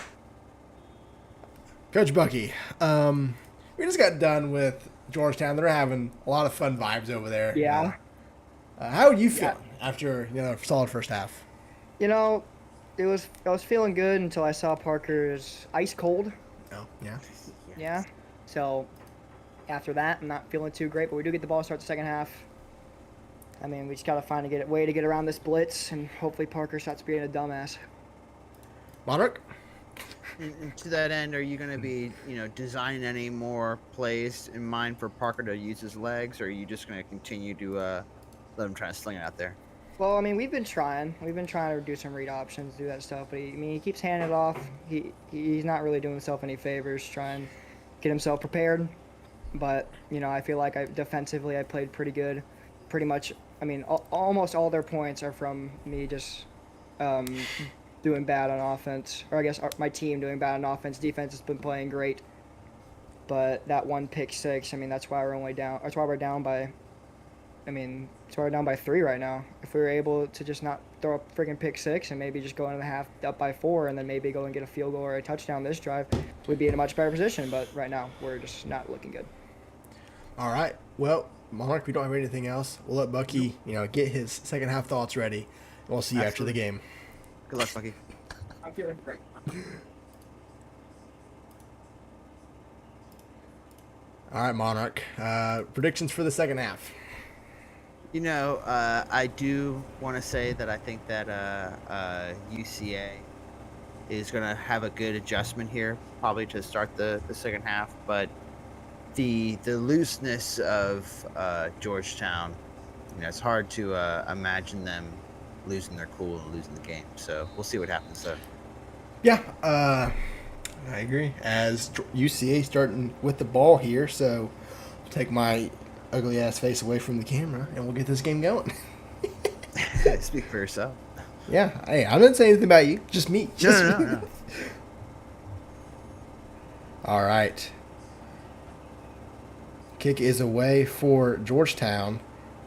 Coach Bucky, we just got done with Georgetown. They're having a lot of fun vibes over there. Yeah. How are you feeling after a solid first half? I was feeling good until I saw Parker's ice cold. Oh, yeah. Yeah. So after that, I'm not feeling too great, but we do get the ball to start the second half. I mean, we just got to find a way to get around this blitz, and hopefully Parker stops being a dumbass. Monarch? And to that end, are you going to be, designing any more plays in mind for Parker to use his legs, or are you just going to continue to let him try to sling it out there? Well, I mean, we've been trying. We've been trying to do some read options, do that stuff. But he keeps handing it off. He's not really doing himself any favors, trying to get himself prepared. But I feel like defensively I played pretty good. Pretty much, I mean, almost all their points are from me just doing bad on offense, or I guess my team doing bad on offense. Defense has been playing great. But that one pick six, I mean, that's why we're down. That's why we're down by. So we're down by 3 right now. If we were able to just not throw a freaking pick six and maybe just go into the half up by 4 and then maybe go and get a field goal or a touchdown this drive, we'd be in a much better position. But right now, we're just not looking good. All right. Well, Monarch, we don't have anything else. We'll let Bucky, get his second half thoughts ready. And we'll see you after the game. Good luck, Bucky. I'm feeling great. All right, Monarch. Predictions for the second half. I do want to say that I think that UCA is going to have a good adjustment here, probably to start the second half. But the looseness of Georgetown, it's hard to imagine them losing their cool and losing the game. So we'll see what happens there. Yeah, I agree. As UCA starting with the ball here, so I'll take my ugly ass face away from the camera and we'll get this game going. Speak for yourself. Yeah, hey, I'm not saying anything about you. Just me. Just me. No. All right. Kick is away for Georgetown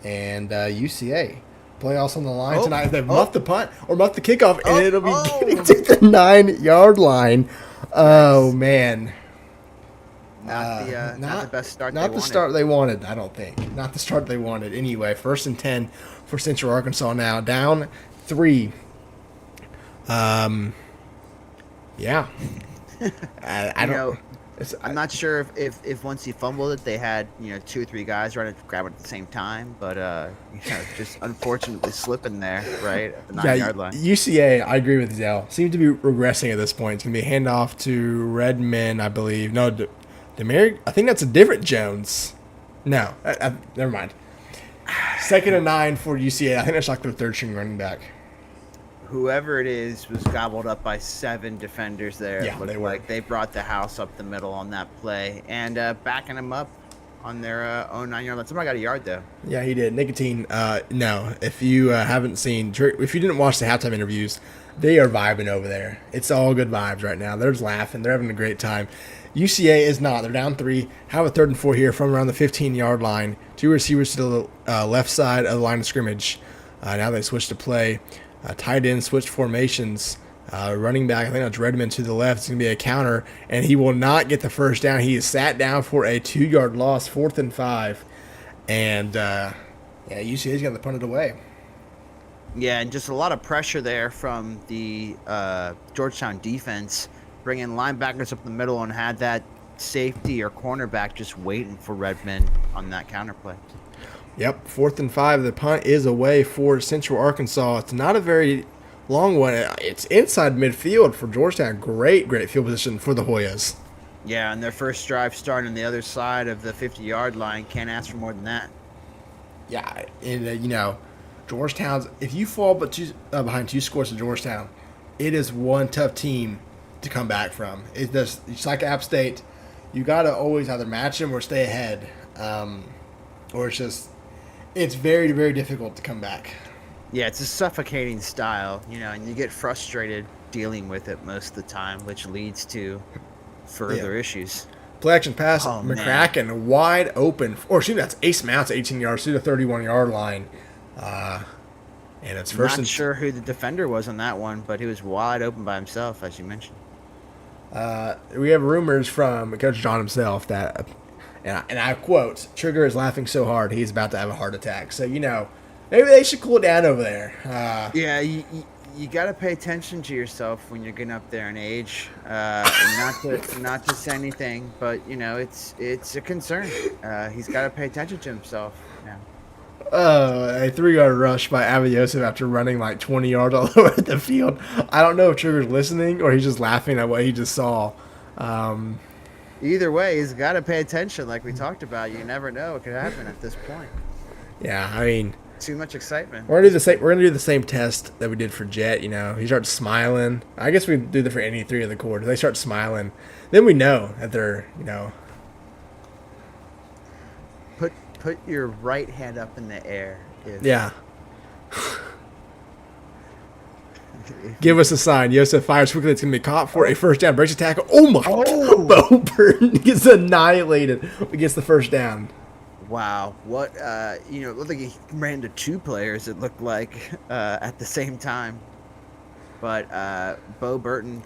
and UCA. Playoffs on the line tonight. They've muffed the punt or muffed the kickoff, and it'll be getting to the 9-yard line. Oh, man. Not the best start. Not the start they wanted, I don't think. Not the start they wanted. Anyway, 1st and 10 for Central Arkansas now. Down 3. Yeah. I don't. I'm not sure if once he fumbled it, they had 2 or 3 guys running to grab it at the same time, but just unfortunately slipping there right at the 9-yard line. UCA, I agree with Zell. Seems to be regressing at this point. It's gonna be a handoff to Redmond, I believe. No, Demary. I think that's a different Jones. No, never mind. 2nd and 9 for UCA. I think that's like their 3rd string running back. Whoever it is was gobbled up by 7 defenders there. Yeah, they were. Like they brought the house up the middle on that play and backing them up on their own 9-yard line. Somebody got a yard though. Yeah, he did. Nicotine. No, if you haven't seen, if you didn't watch the halftime interviews, they are vibing over there. It's all good vibes right now. They're just laughing. They're having a great time. UCA is not. They're down 3. Have a 3rd and 4 here from around the 15-yard line. 2 receivers to the left side of the line of scrimmage. Now they switch to play. Tight end switched formations. Running back, I think that's Redmond to the left. It's going to be a counter, and he will not get the first down. He is sat down for a 2-yard loss, 4th and 5. And, UCA's got to punt it away. Yeah, and just a lot of pressure there from the Georgetown defense, bringing linebackers up the middle and had that safety or cornerback just waiting for Redmond on that counter play. Yep, 4th and 5. The punt is away for Central Arkansas. It's not a very long one. It's inside midfield for Georgetown. Great field position for the Hoyas. Yeah, and their first drive starting on the other side of the 50-yard line. Can't ask for more than that. Yeah, and Georgetown's, if you fall behind 2 scores to Georgetown, it is one tough team to come back from. It's like App State. You got to always either match them or stay ahead. Or it's very, very difficult to come back. Yeah, it's a suffocating style, and you get frustrated dealing with it most of the time, which leads to further issues. Play action pass, McCracken wide open. Or that's Ace Mounts, 18 yards to the 31-yard line. And it's first. Not sure who the defender was on that one, but he was wide open by himself, as you mentioned. We have rumors from Coach John himself that, and I quote, Trigger is laughing so hard he's about to have a heart attack. So, maybe they should cool it down over there. Yeah, you got to pay attention to yourself when you're getting up there in age. Not to say anything, but it's a concern. He's got to pay attention to himself now. A 3-yard rush by Abiosef after running like 20 yards all over the field. I don't know if Trigger's listening or he's just laughing at what he just saw. Either way, he's got to pay attention, like we talked about. You never know what could happen at this point. Yeah, I mean, too much excitement. We're gonna do the same test that we did for Jet. He starts smiling. I guess we do that for any 3 of the quarters. They start smiling, then we know that they're Put your right hand up in the air. Yeah. Give us a sign. Yosef fires quickly. It's going to be caught for a first down. Breaks a tackle. Oh, my. Bo Burton gets annihilated against the first down. Wow. What, it looked like he ran into 2 players, it looked like, at the same time. But Bo Burton,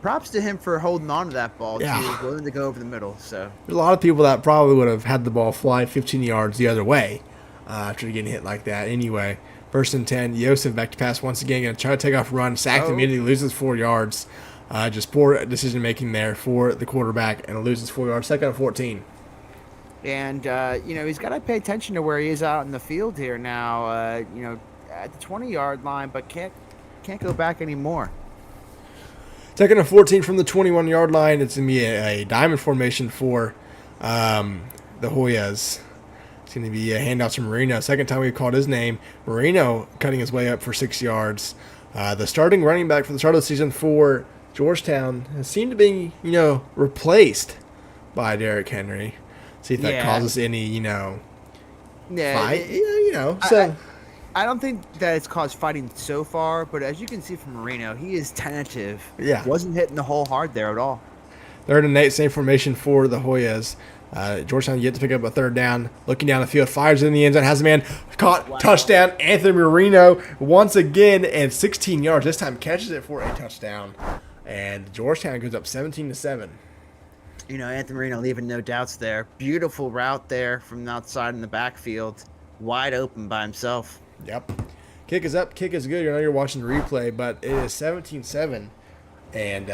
props to him for holding on to that ball. Yeah. He was willing to go over the middle. So There's a lot of people that probably would have had the ball fly 15 yards the other way after getting hit like that. Anyway, 1st and 10. Yosef back to pass once again. Going to try to take off a run. Sacked immediately. Loses 4 yards. Just poor decision making there for the quarterback, and loses 4 yards. 2nd and 14. And, he's got to pay attention to where he is out in the field here now, at the 20-yard line, but can't go back anymore. 2nd and 14 from the 21-yard line. It's going to be a diamond formation for the Hoyas. It's going to be a handout to Marino. Second time we've called his name. Marino cutting his way up for 6 yards. The starting running back for the start of the season for Georgetown has seemed to be, replaced by Derrick Henry. See if that causes any, fight. I don't think that it's caused fighting so far, but as you can see from Marino, he is tentative. Yeah. Wasn't hitting the hole hard there at all. 3rd and 8, same formation for the Hoyas. Georgetown yet to pick up a 3rd down. Looking down the field, fires in the end zone, has a man caught. Wow. Touchdown, Anthony Marino once again, and 16 yards. This time catches it for a touchdown. And Georgetown goes up 17-7. Anthony Marino leaving no doubts there. Beautiful route there from the outside in the backfield. Wide open by himself. Yep. Kick is up, kick is good. You're watching the replay, but it is 17-7. And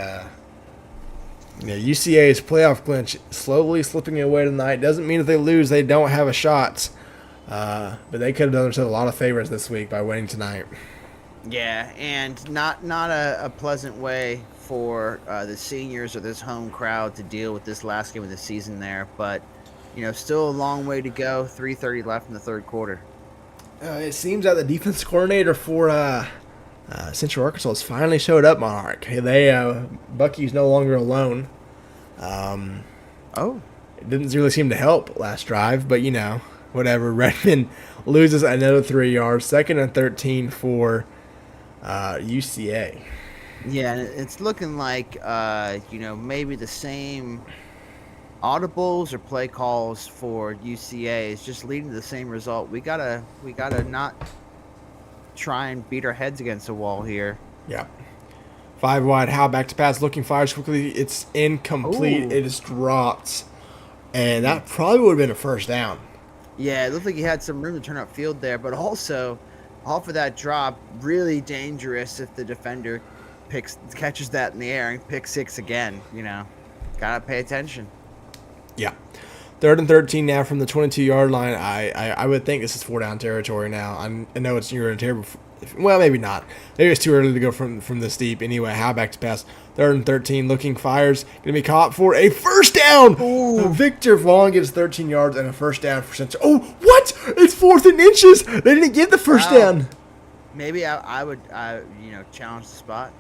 UCA's playoff clinch slowly slipping away tonight. Doesn't mean if they lose, they don't have a shot. But they could have done themselves a lot of favors this week by winning tonight. Yeah, and not a pleasant way for the seniors or this home crowd to deal with this last game of the season there. But, still a long way to go. 3:30 left in the 3rd quarter. It seems that the defense coordinator for Central Arkansas has finally showed up, Monarch. Bucky's no longer alone. It didn't really seem to help last drive, but whatever. Redmond loses another 3 yards. 2nd and 13 for UCA. Yeah, it's looking like maybe the same audibles or play calls for UCA is just leading to the same result. We gotta not try and beat our heads against a wall here. Yeah. 5 wide. Howe back to pass. Looking, fires quickly. It's incomplete. Ooh. It is dropped. And that probably would have been a first down. Yeah, it looked like he had some room to turn up field there, but also off of that drop, really dangerous if the defender catches that in the air and picks 6 again. Gotta pay attention. Yeah. 3rd and 13 now from the 22-yard line. I would think this is 4-down territory now. I know it's near a terrible. Well, maybe not. Maybe it's too early to go from this deep. Anyway, Howe back to pass. 3rd and 13. Looking, fires. Going to be caught for a first down. Ooh. Victor Vaughn gets 13 yards and a first down for Central. Oh, what? It's 4th and inches. They didn't get the first down. Maybe I would challenge the spot.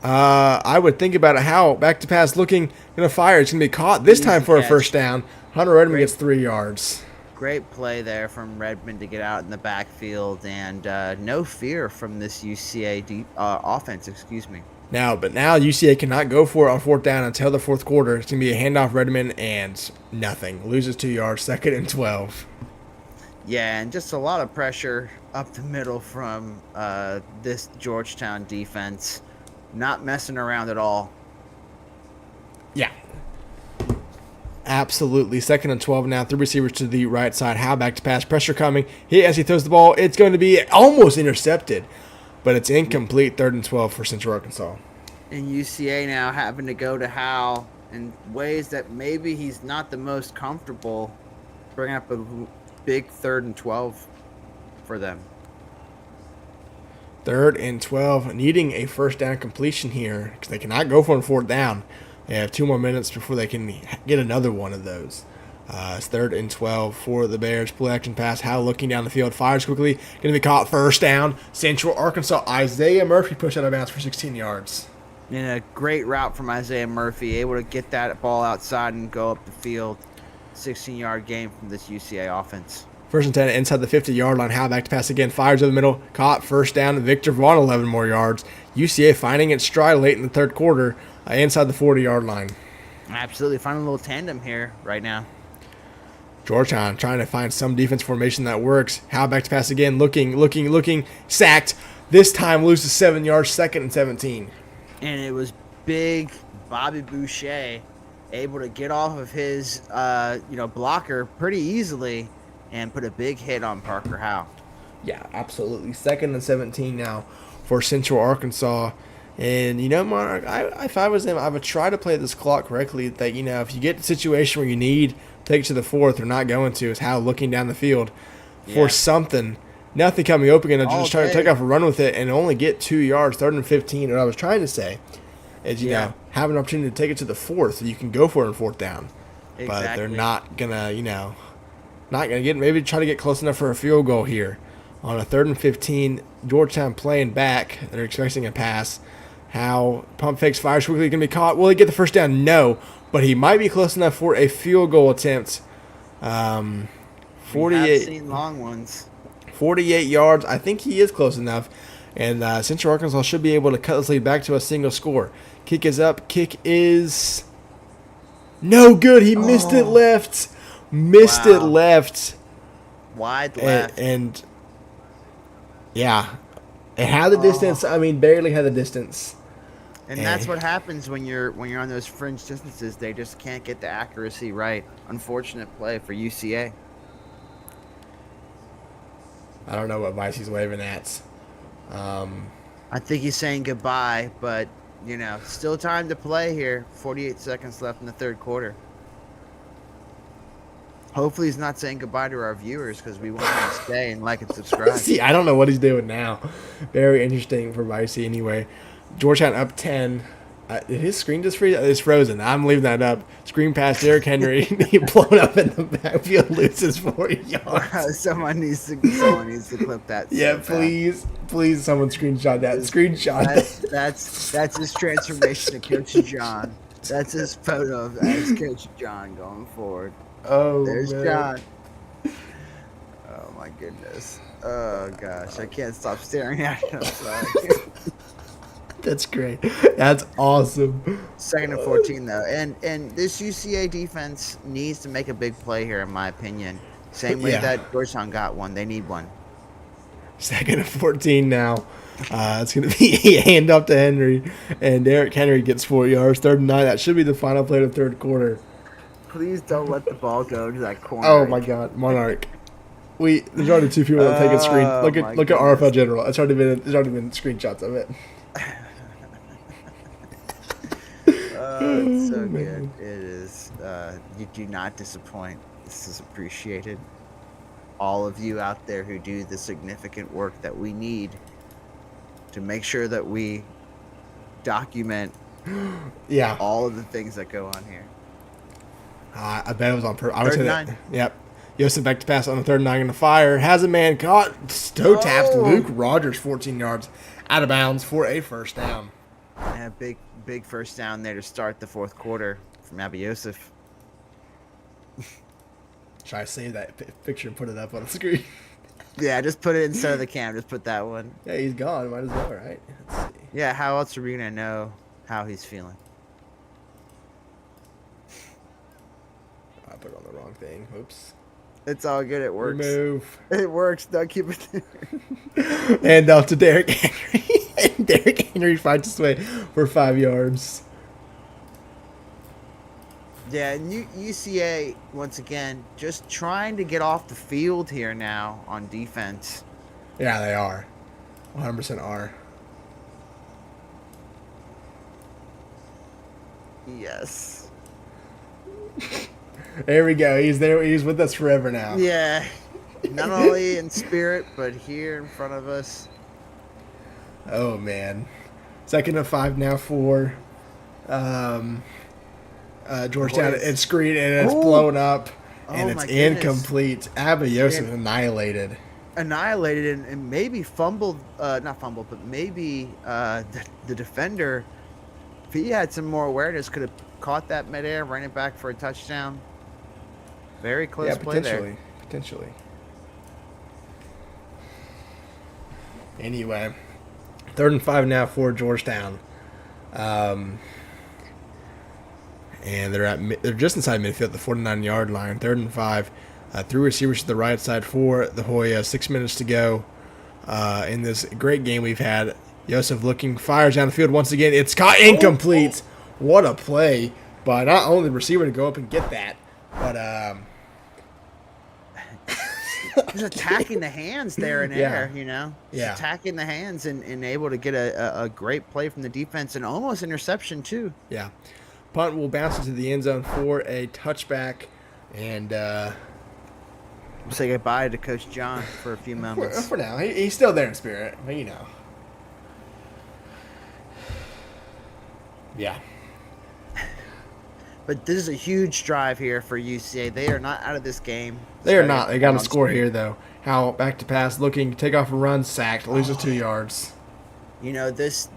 I would think about it. How back to pass, looking, gonna fire. It's gonna be caught this time for a first down. Hunter Redmond gets 3 yards. Great play there from Redmond to get out in the backfield, and no fear from this UCA offense. Excuse me. Now UCA cannot go for it on 4th down until the 4th quarter. It's gonna be a handoff Redmond and nothing. Loses 2 yards. 2nd and 12. Yeah, and just a lot of pressure up the middle from this Georgetown defense. Not messing around at all. Yeah. Absolutely. 2nd and 12 now. 3 receivers to the right side. Howe back to pass. Pressure coming. As he throws the ball, it's going to be almost intercepted. but it's incomplete. 3rd and 12 for Central Arkansas. And UCA now having to go to Hal in ways that maybe he's not the most comfortable, bring up a big 3rd and 12 for them. 3rd and 12, needing a first down completion here because they cannot go for a 4th down. They have 2 more minutes before they can get another one of those. It's 3rd and 12 for the Bears. Play action pass. Hal looking down the field. Fires quickly. Going to be caught. First down. Central Arkansas. Isaiah Murphy pushed out of bounds for 16 yards. And a great route from Isaiah Murphy. Able to get that ball outside and go up the field. 16-yard game from this UCA offense. 1st and 10 inside the 50-yard line. Hal back to pass again. Fires over the middle. Caught. First down. Victor Vaughn 11 more yards. UCA finding its stride late in the 3rd quarter. Inside the 40-yard line. Absolutely. Finding a little tandem here right now. Georgetown trying to find some defense formation that works. Hal back to pass again. Looking. Sacked. This time loses 7 yards. 2nd and 17. And it was big Bobby Boucher able to get off of his blocker pretty easily and put a big hit on Parker Howell. Yeah, absolutely. 2nd and 17 now for Central Arkansas. And, Mark, if I was him, I would try to play this clock correctly. That, if you get to a situation where you need take it to the 4th, or not going to, is Hal looking down the field for something. Nothing coming open, and just try to take off a run with it and only get 2 yards, 3rd and 15. What I was trying to say is, have an opportunity to take it to the 4th, so you can go for it on 4th down. Exactly. But they're not going to, get, maybe try to get close enough for a field goal here. On a 3rd and 15, Georgetown playing back. They're expecting a pass. Hal pump fakes, fires quickly, going to be caught. Will he get the first down? No, but he might be close enough for a field goal attempt. 48. I've seen long ones. 48 yards. I think he is close enough. And Central Arkansas should be able to cut this lead back to a single score. Kick is up. Kick is no good. He missed it left. It left. Wide left. And yeah, it had the distance. I mean, barely had the distance. And that's what happens when you're on those fringe distances. They just can't get the accuracy right. Unfortunate play for UCA. I don't know what vice he's waving at. I think he's saying goodbye, but, still time to play here. 48 seconds left in the 3rd quarter. Hopefully he's not saying goodbye to our viewers because we want them to stay and like and subscribe. See, I don't know what he's doing now. Very interesting for Vicey anyway. Georgetown up 10. Did his screen just freeze? It's frozen. I'm leaving that up. Screen pass Derrick Henry. He blown up in the backfield, loses 40 yards. Someone needs to clip that. Yeah, please, someone screenshot that. That's his transformation to Coach John. That's his photo as Coach John going forward. Oh, there's man. John. Oh my goodness. Oh gosh, I can't stop staring at him. Sorry. That's great. That's awesome. 2nd and 14 though, and this UCA defense needs to make a big play here, in my opinion. Same way that Georgetown got one, they need one. 2nd and 14 now. It's going to be a hand up to Henry, and Derrick Henry gets 4 yards. 3rd and 9. That should be the final play of the 3rd quarter. Please don't let the ball go to that corner. Oh my God, Monarch. There's already 2 people that take a screen. Look at RFL General. There's already been screenshots of it. It's so good. It is. You do not disappoint. This is appreciated. All of you out there who do the significant work that we need to make sure that we document all of the things that go on here. I bet it was on purpose. 3rd and 9. Yep. Yosef back to pass on the 3rd and 9 going to fire. Has a man caught. Toe taps Luke Rogers 14 yards out of bounds for a first down. Yeah, big first down there to start the 4th quarter from Abby Yosef. Should I save that picture and put it up on the screen? Yeah, just put it instead of the cam. Just put that one. Yeah, he's gone. Might as well, right? Let's see. Yeah, how else are we going to know how he's feeling? I put it on the wrong thing. Oops. It's all good. It works. Remove. It works. Don't keep it there. And out to Derrick Henry. And Derrick Henry finds his way for 5 yards. Yeah, and UCA, once again, just trying to get off the field here now on defense. Yeah, they are. 100% R. Yes. There we go. He's there. He's with us forever now. Yeah. Not only in spirit, but here in front of us. Oh man. 2nd and 5 now for Georgetown. Boys. It's screened and it's Oh. blown up and Oh, it's my goodness. incomplete. Abiyosin And- annihilated. Annihilated and maybe fumbled, not fumbled, but maybe the defender, if he had some more awareness, could have caught that midair, ran it back for a touchdown. Very close Yeah, play there. potentially. Anyway, 3rd and 5 now for Georgetown. And they're just inside midfield, the 49-yard line. 3rd and 5. 3 receivers to the right side for the Hoya. 6 minutes to go in this great game we've had. Joseph looking, fires down the field once again. It's caught incomplete. What a play by not only the receiver to go up and get that, but He's attacking the hands there in Yeah. air, He's Yeah. attacking the hands and able to get a great play from the defense and almost interception, too. yeah. Punt will bounce into the end zone for a touchback. And Say goodbye to Coach John for a few moments. for now, he's still there in spirit, but Yeah. But this is a huge drive here for UCA. They are not out of this game. They are not. They got to on score straight. here, though. Howell back to pass, looking, take off a run, sacked, loses 2 yards. This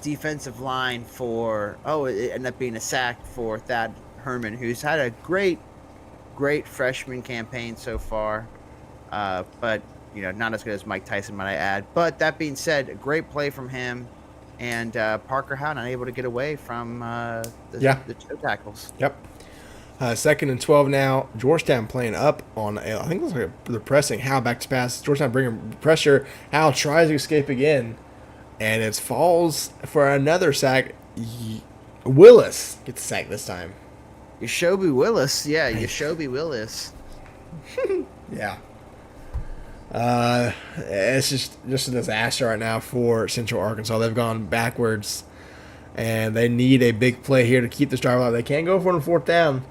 defensive line it ended up being a sack for Thad Herman, who's had a great freshman campaign so far. But, not as good as Mike Tyson, might I add. But that being said, a great play from him. And Parker Howe not able to get away from the toe tackles. Yep. 2nd and 12 now. Georgetown playing up on, I think it was like the pressing. Howell back to pass. Georgetown bringing pressure. Howell tries to escape again. And it falls for another sack. Willis gets sacked this time. Yashobi Willis. Yeah, Yashobi Willis. Yeah. It's just a disaster right now for Central Arkansas. They've gone backwards, and they need a big play here to keep this drive alive. They can't go for it on 4th down,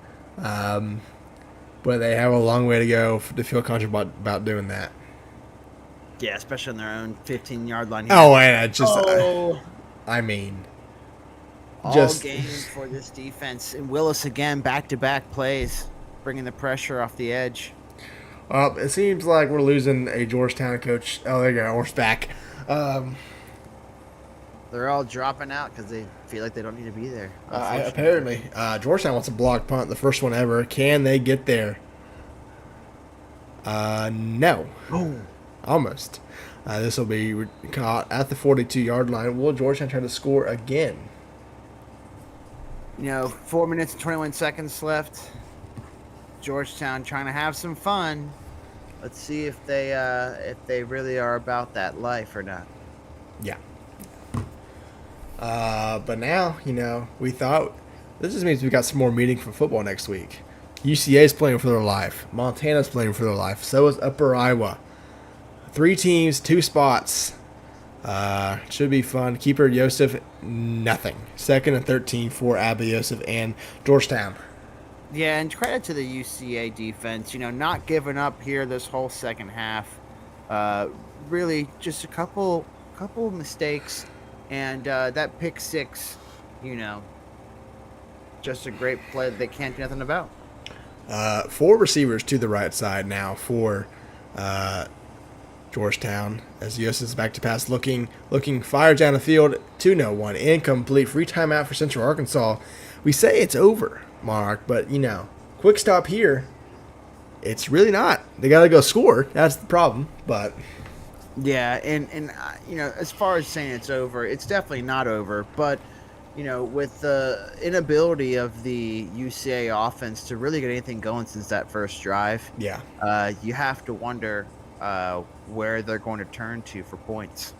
but they have a long way to go to feel confident about doing that. Yeah, especially on their own 15-yard line. Oh, and I mean, all just game for this defense. And Willis again, back-to-back plays, bringing the pressure off the edge. it seems like we're losing a Georgetown coach. Oh, there you go, Orf's back. They're all dropping out because they feel like they don't need to be there. Apparently, Georgetown wants a blocked punt, the first one ever. Can they get there? No. Oh. Almost. This will be caught at the 42-yard line. Will Georgetown try to score again? 4 minutes and 21 seconds left. Georgetown trying to have some fun. Let's see if they really are about that life or not. Yeah. But now, we thought this just means we got some more meaningful football next week. UCA's playing for their life. Montana's playing for their life. So is Upper Iowa. 3 teams, 2 spots. Should be fun. Keeper Joseph, nothing. 2nd and 13 for Abba Joseph and Georgetown. Yeah, and credit to the UCA defense. Not giving up here this whole second half. Really, just a couple mistakes, and that pick 6. Just a great play that they can't do nothing about. 4 receivers to the right side now for Georgetown, as Joseph is back to pass, looking, fires down the field, 2-1, incomplete, free timeout for Central Arkansas. We say it's over, Mark, but quick stop here. It's really not. They got to go score. That's the problem. But yeah, and as far as saying it's over, it's definitely not over. But with the inability of the UCA offense to really get anything going since that first drive, yeah, you have to wonder where they're going to turn to for points.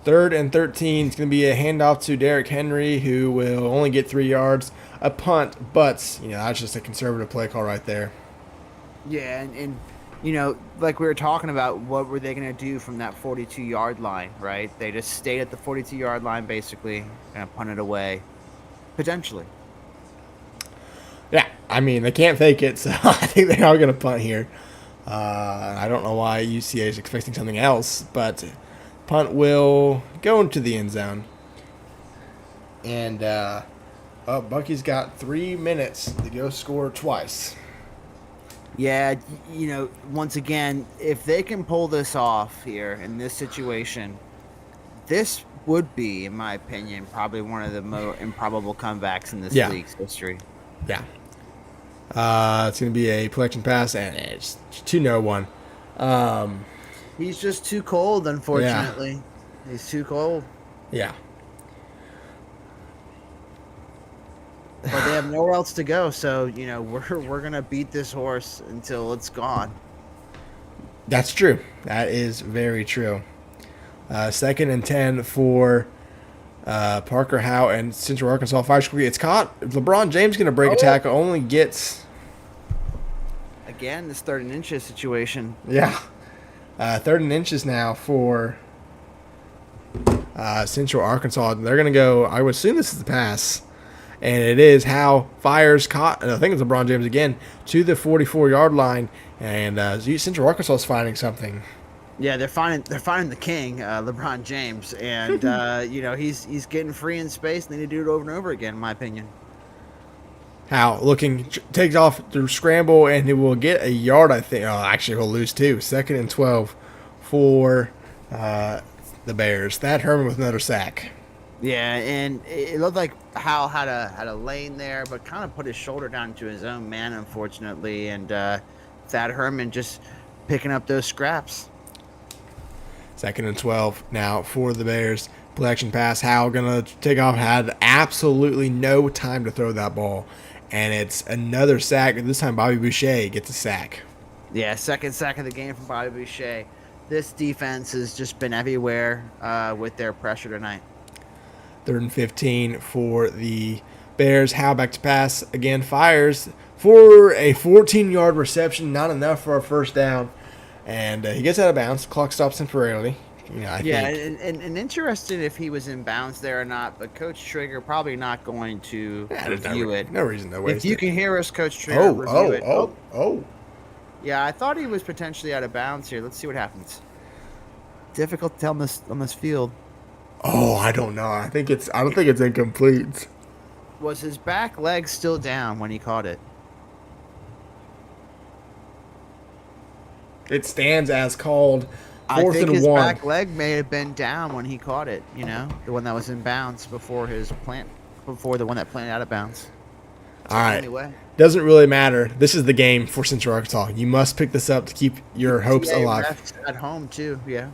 Third and 13 is going to be a handoff to Derrick Henry, who will only get 3 yards. A punt, but that's just a conservative play call right there. Yeah, and you know, like we were talking about, what were they going to do from that 42-yard line, right? They just stayed at the 42-yard line, basically, going to punt it away, potentially. Yeah, I mean, they can't fake it, so I think they are going to punt here. I don't know why UCA is expecting something else, but punt will go into the end zone. And Bucky's got 3 minutes to go score twice. Yeah, you know, once again, if they can pull this off here in this situation, this would be, in my opinion, probably one of the more improbable comebacks in this league's history. Yeah. It's going to be a collection pass, and it's 2-0-1. He's just too cold, unfortunately. Yeah. He's too cold. Yeah. But they have nowhere else to go, so, you know, we're going to beat this horse until it's gone. That's true. That is very true. 2nd and 10 for Parker Howe and Central Arkansas Fire School. It's caught. LeBron James going to break a tackle. Only gets... Again, this 3rd and inches situation. Yeah. 3rd and inches now for Central Arkansas. They're going to go... I would assume this is the pass. And it is Howe fires caught. I think it's LeBron James again to the 44-yard line. And Central Arkansas is finding something. Yeah, they're finding the king, LeBron James, and you know, he's getting free in space, and they need to do it over and over again, in my opinion. Howe takes off through scramble, and he will get a yard, I think. Oh, actually, he'll lose 2. 2nd and 12 for the Bears. Thad Herman with another sack. Yeah, and it looked like Howe had a lane there, but kind of put his shoulder down to his own man, unfortunately, and Thad Herman just picking up those scraps. 2nd and 12 now for the Bears. Play action pass. Howe going to take off. Had absolutely no time to throw that ball. And it's another sack. This time Bobby Boucher gets a sack. Yeah, 2nd sack of the game from Bobby Boucher. This defense has just been everywhere with their pressure tonight. 3rd and 15 for the Bears. Howe back to pass. Again, fires for a 14-yard reception. Not enough for a first down. And he gets out of bounds. Clock stops temporarily. You know, I think. And interested if he was in bounds there or not, but Coach Trigger probably not going to review it. No reason to waste it. If you can hear us, Coach Trigger, review it. Oh. Yeah, I thought he was potentially out of bounds here. Let's see what happens. Difficult to tell on this field. Oh, I don't know. I don't think it's incomplete. Was his back leg still down when he caught it? It stands as called 4th and 1. I think his back leg may have been down when he caught it, you know, the one that was in bounds before the one that planted out of bounds. All right. Anyway. Doesn't really matter. This is the game for Central Arkansas. You must pick this up to keep your hopes alive. Refs at home too, yeah.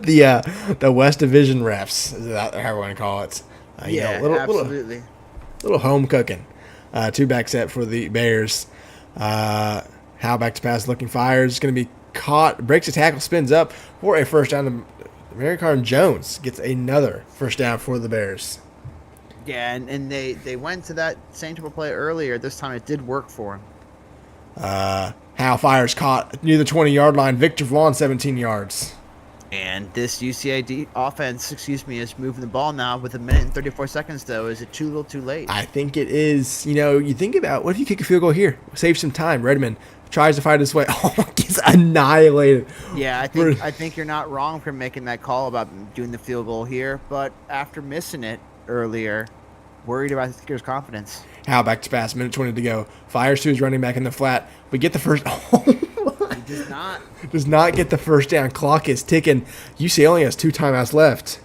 The West Division refs, is that how we're going to call it? Absolutely. Little home cooking. 2-back set for the Bears. Howe back to pass, looking fires. It's going to be caught. Breaks a tackle, spins up for a first down. Marion Jones gets another first down for the Bears. Yeah, and they went to that same type of play earlier. This time it did work for him. Howe fires, caught near the 20-yard line. Victor Vaughn, 17 yards. And this UCA offense, is moving the ball now with 1 minute and 34 seconds, though. Is it too little too late? I think it is. You know, you think about, what if you kick a field goal here? Save some time. Redmond tries to fight his way. Oh, gets annihilated. Yeah, I think you're not wrong for making that call about doing the field goal here. But after missing it earlier, worried about his kicker's confidence. Howe back to pass, 1:20 to go. Fires to his running back in the flat. We get the first. He does not get the first down. Clock is ticking. UCLA only has 2 timeouts left.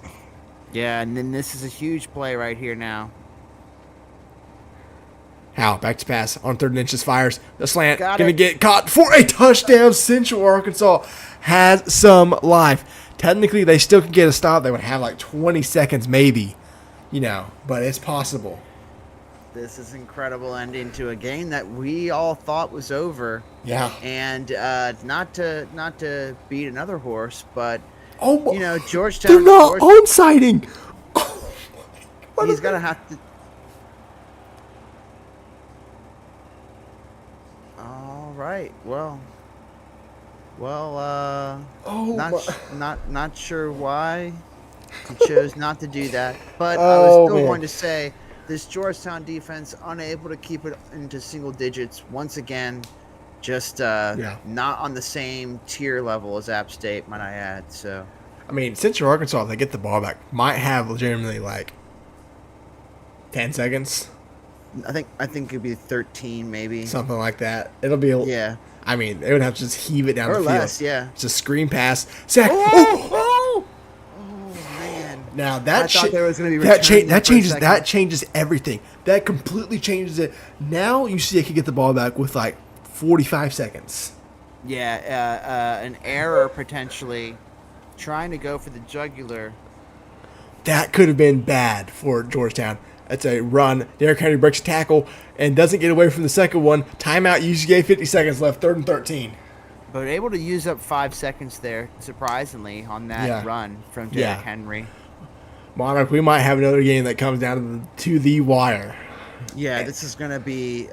Yeah, and then this is a huge play right here now. Howe back to pass on 3rd and inches. Fires the slant. Gonna get caught for a touchdown. Central Arkansas has some life. Technically, they still could get a stop. They would have like 20 seconds maybe, you know, but it's possible. This is incredible ending to a game that we all thought was over. Yeah. And not to beat another horse, but you know, Georgetown. They're not onsiding. He's gonna have to. right. Well, Oh, not sure why he chose not to do that, but I was Oh, still man. going to say this Georgetown defense unable to keep it into single digits once again. Just not on the same tier level as App State, might I add. So, I mean, Central Arkansas, if they get the ball back, might have legitimately like 10 seconds, I think it'd be 13 maybe. something like that. It'll be Yeah, I mean, they would have to just heave it down or the less. field. Yeah. It's a screen pass, sack. Oh man. Now I that thought there was gonna be that returning that for a changes second. that changes everything. That completely changes it. Now you see, they could get the ball back with like 45 seconds. Yeah, an error potentially, trying to go for the jugular. That could have been bad for Georgetown. That's a run. Derrick Henry breaks a tackle and doesn't get away from the second one. Timeout. UCA. 50 seconds left. 3rd and 13. But able to use up 5 seconds there, surprisingly, on that run from Derrick Henry. Monarch, we might have another game that comes down to the wire. Yeah, this is going to be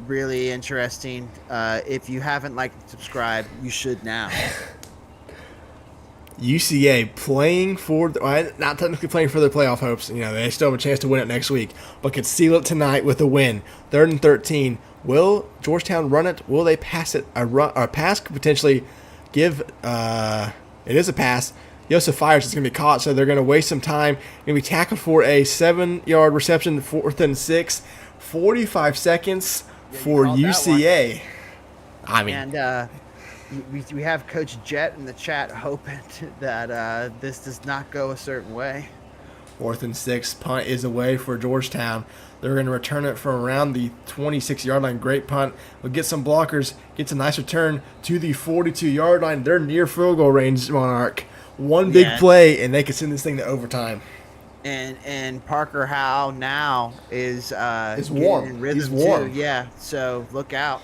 really interesting. If you haven't liked and subscribed, you should now. UCA playing for, not technically playing for their playoff hopes. You know, they still have a chance to win it next week, but could seal it tonight with a win. 3rd and 13. Will Georgetown run it? Will they pass it? A pass could potentially give. It is a pass. Joseph Fires is going to be caught, so they're going to waste some time. Going to be tackled for a 7-yard reception, 4th and 6. 45 seconds for UCA. I mean, And we have Coach Jet in the chat hoping that this does not go a certain way. 4th and 6. Punt is away for Georgetown. They're going to return it from around the 26-yard line. Great punt. We'll get some blockers. Gets a nice return to the 42-yard line. They're near field goal range, Monarch. One big play, and they can send this thing to overtime. And Parker Howe now is warm. in rhythm He's warm. too. Yeah, so look out.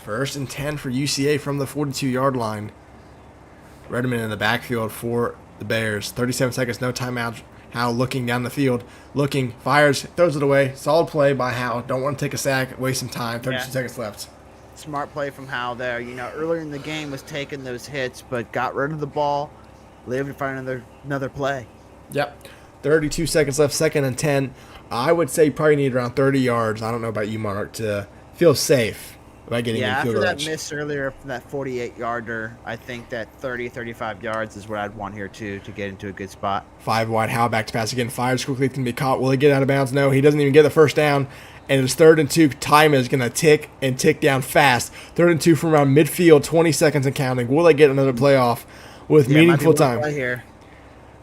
1st and 10 for UCA from the 42-yard line. Redmond in the backfield for the Bears. 37 seconds, no timeout. Howe looking down the field. Looking, fires, throws it away. Solid play by Howe. Don't want to take a sack, waste some time. 32 seconds left. Smart play from Howe there. You know, earlier in the game was taking those hits, but got rid of the ball. Lived to find another play. Yep. 32 seconds left, 2nd and 10. I would say you probably need around 30 yards. I don't know about you, Monarch, to feel safe about getting in field after goal that range. miss earlier from that 48-yarder, I think that 35 yards is what I'd want here too to get into a good spot. 5 wide, Howe back to pass again. Fires quickly, can be caught. Will he get out of bounds? No, he doesn't even get the first down. And it's 3rd and 2. Time is going to tick down fast. 3rd and 2 from around midfield, 20 seconds and counting. Will they get another playoff with meaningful time? Play here.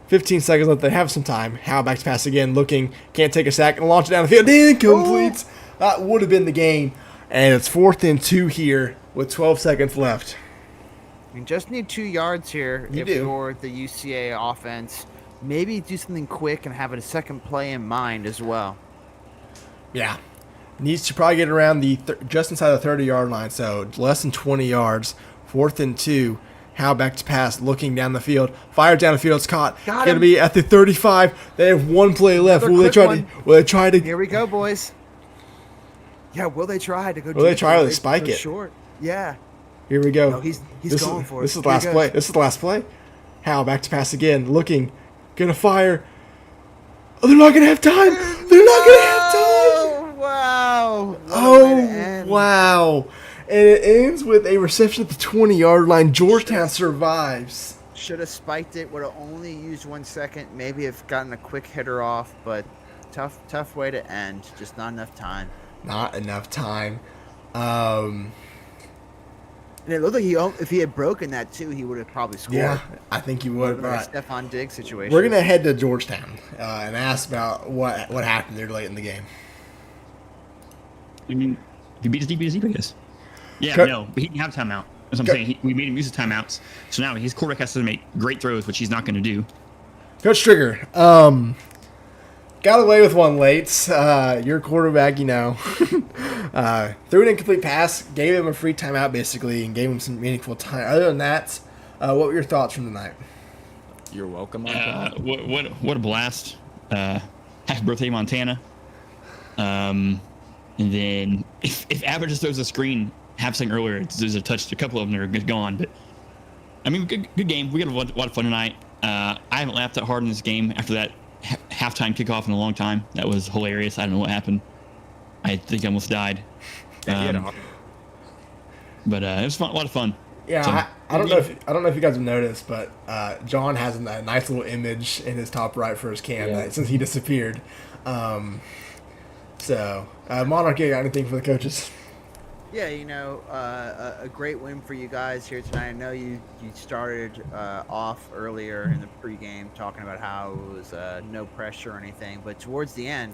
15 seconds left. They have some time. Howe back to pass again, looking, can't take a sack, and launch it down the field. Incomplete. That would have been the game. And it's 4th and 2 here with 12 seconds left. You just need 2 yards here if you're the UCA offense. Maybe do something quick and have a second play in mind as well. Yeah. Needs to probably get around the just inside the 30-yard line, so less than 20 yards. 4th and 2. Howe back to pass, looking down the field. Fires down the field, it's caught. Going to be at the 35. They have 1 play left. Will they try to? Here we go, boys. Yeah, will they try to go? Will they try to spike it? Short. Yeah. Here we go. No, he's going for it. This is the last play. This is the last play. Howe back to pass again, looking, gonna fire. Oh, they're not gonna have time. They're not gonna have time. Wow. Oh, wow. And it ends with a reception at the 20-yard line. Georgetown survives. Should have spiked it. Would have only used 1 second. Maybe have gotten a quick hitter off, but tough way to end. Just not enough time. Not enough time. And it looked like if he had broken that too, he would have probably scored. Yeah, I think he would. Like Right. a Stephon Diggs situation. We're gonna head to Georgetown and ask about what happened there late in the game. I mean, if you beat us deep, I guess. Yeah, Cut. no, but he didn't have timeout. That's what I'm Cut. saying. We made him use the timeouts. So now his quarterback has to make great throws, which he's not going to do. Coach Trigger, got away with one late. Your quarterback, threw an incomplete pass, gave him a free timeout basically, and gave him some meaningful time. Other than that, what were your thoughts from the night? You're welcome. Montana. What a blast! Happy birthday, Montana. And then if Abbott just throws a screen half second earlier, there's a couple of them are gone. But I mean, good game. We got a lot of fun tonight. I haven't laughed that hard in this game after that halftime kickoff in a long time. That was hilarious. I don't know what happened. I think I almost died. But it was fun, a lot of fun. Yeah, So, I don't know if you guys have noticed, but John has a nice little image in his top right for his cam since he disappeared. Monarch, you got anything for the coaches? Yeah, a great win for you guys here tonight. I know you started off earlier in the pregame talking about how it was no pressure or anything, but towards the end,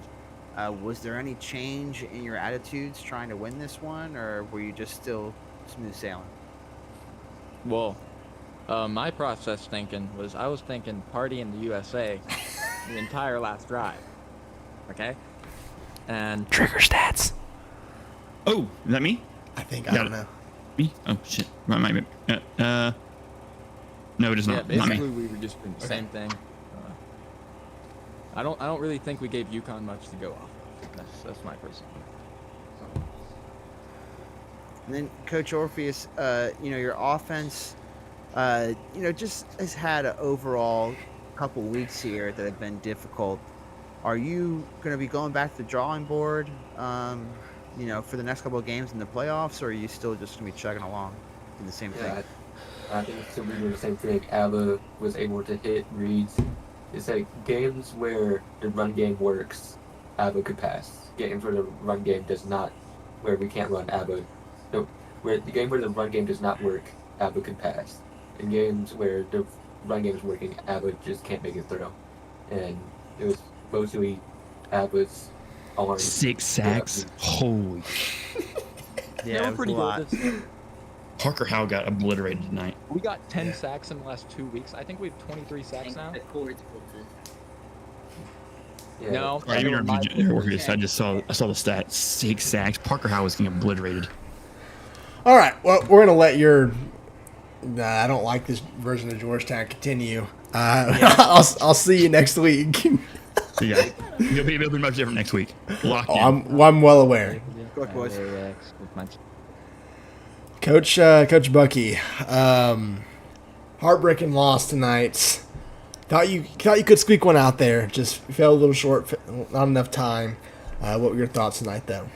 was there any change in your attitudes trying to win this one, or were you just still smooth sailing? Well, my process thinking was I was thinking party in the USA the entire last drive. Okay? And Trigger stats. Oh, is that me? I think, I don't know. Me? Oh, shit. No, it is not. yeah, Not basically me. we were just doing the same thing. I don't really think we gave UConn much to go off. That's my personal opinion. And then, Coach Orpheus, your offense, just has had an overall couple weeks here that have been difficult. Are you going to be going back to the drawing board, for the next couple of games in the playoffs, or are you still just going to be chugging along in the same thing? I think it's still doing the same thing. Abba was able to hit reads. It's like games where the run game works, Abba could pass. Games where the run game does not, where we can't run, Abba. No, where the game where the run game does not work, Abba could pass. In games where the run game is working, Abba just can't make a throw. And it was mostly Abba's arms. 6 sacks. Holy. Yeah, pretty good. Parker Howe got obliterated tonight. We got 10 sacks in the last 2 weeks. I think we have 23 sacks now. Yeah. No, Right, you I just saw the stat. 6 sacks. Parker Howe was getting obliterated. All right. Well, we're gonna let your. I don't like this version of Georgetown continue. I'll see you next week. Yeah, it'll be much different next week. Locked in. I'm well aware. Good, boys. Coach Bucky, heartbreaking loss tonight. Thought you could squeak one out there. Just fell a little short, not enough time. What were your thoughts tonight, though?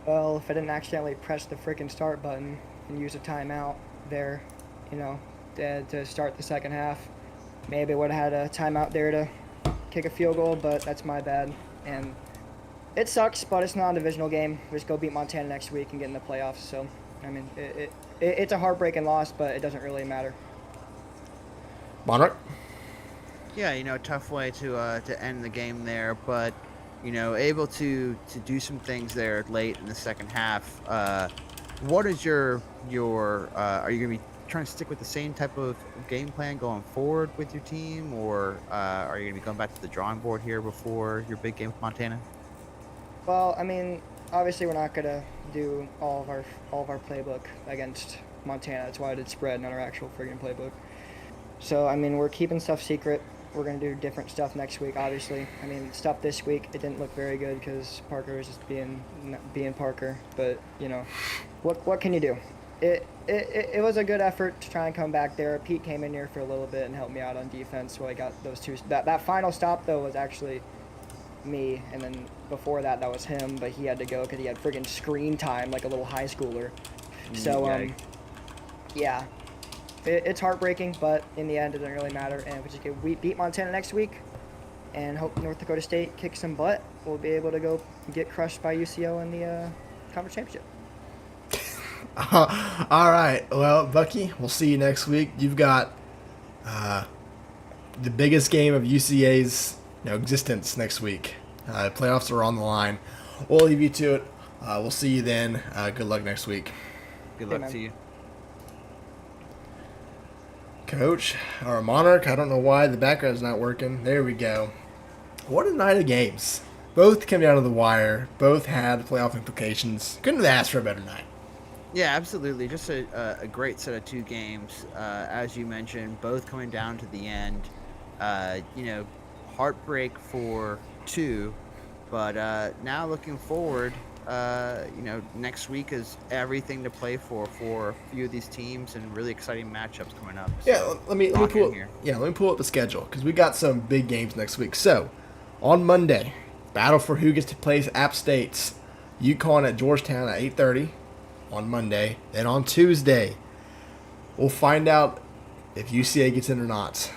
Well, if I didn't accidentally press the freaking start button and use a timeout there, to start the second half, maybe I would have had a timeout there to kick a field goal, but that's my bad. And it sucks, but it's not a divisional game. We just go beat Montana next week and get in the playoffs. So, I mean, it's a heartbreaking loss, but it doesn't really matter. Monarch? Yeah, tough way to end the game there, but able to do some things there late in the second half. What is your are you gonna be trying to stick with the same type of game plan going forward with your team, or are you gonna be going back to the drawing board here before your big game with Montana? Well, I mean, obviously we're not gonna do all of our playbook against Montana. That's why I did spread, not our actual friggin' playbook. So I mean, we're keeping stuff secret. We're going to do different stuff next week, obviously. I mean, stuff this week, it didn't look very good because Parker was just being Parker. But, what can you do? It was a good effort to try and come back there. Pete came in here for a little bit and helped me out on defense, so I got those two. That final stop, though, was actually me, and then before that was him, but he had to go because he had friggin' screen time like a little high schooler. So, yeah. It's heartbreaking, but in the end, it doesn't really matter. And if we beat Montana next week and hope North Dakota State kicks some butt, we'll be able to go get crushed by UCO in the conference championship. All right. Well, Bucky, we'll see you next week. You've got the biggest game of UCA's existence next week. Playoffs are on the line. We'll leave you to it. We'll see you then. Good luck next week. Good luck to you. Coach, or Monarch, I don't know why the background's not working. There we go. What a night of games. Both came down to the wire. Both had playoff implications. Couldn't have asked for a better night. Yeah, absolutely. Just a great set of two games. As you mentioned, both coming down to the end. Heartbreak for two. But now looking forward, next week is everything to play for a few of these teams and really exciting matchups coming up. Yeah, So, let me lock in pull. here. Yeah, let me pull up the schedule because we got some big games next week. So, on Monday, battle for who gets to play App State's UConn at Georgetown at 8:30 on Monday. Then on Tuesday, we'll find out if UCA gets in or not.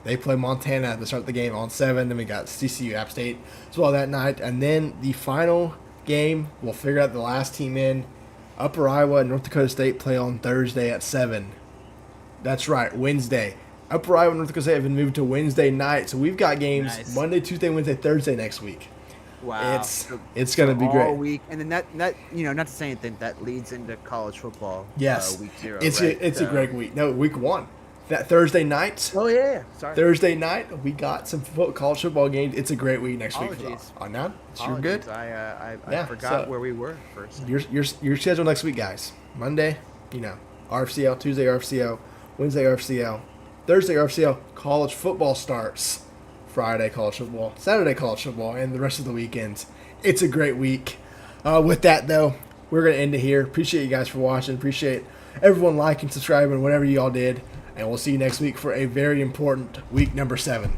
They play Montana to start the game on 7. Then we got CCU App State as well that night. And then the final game, we'll figure out the last team in. Upper Iowa and North Dakota State play on Thursday at 7. That's right, Wednesday. Upper Iowa and North Dakota State have been moved to Wednesday night. So we've got games Nice. Monday, Tuesday, Wednesday, Thursday next week. Wow. It's going to be all great. week, and then that not to say anything, that leads into college football. Yes. Week 0. It's right? a So- great week. No, week 1. That Thursday night. Oh yeah. Sorry. Thursday night, we got some college football games. It's a great week next week for Apologies. us. Oh, no? You're good. I Yeah, forgot so- where we were for a second. Your schedule next week, guys. Monday, RFCL. Tuesday, RFCL. Wednesday, RFCL. Thursday, RFCL. College football starts. Friday, college football. Saturday, college football. And the rest of the weekends. It's a great week. With that, though, we're going to end it here. Appreciate you guys for watching. Appreciate everyone liking, subscribing, whatever you all did. And we'll see you next week for a very important week number 7.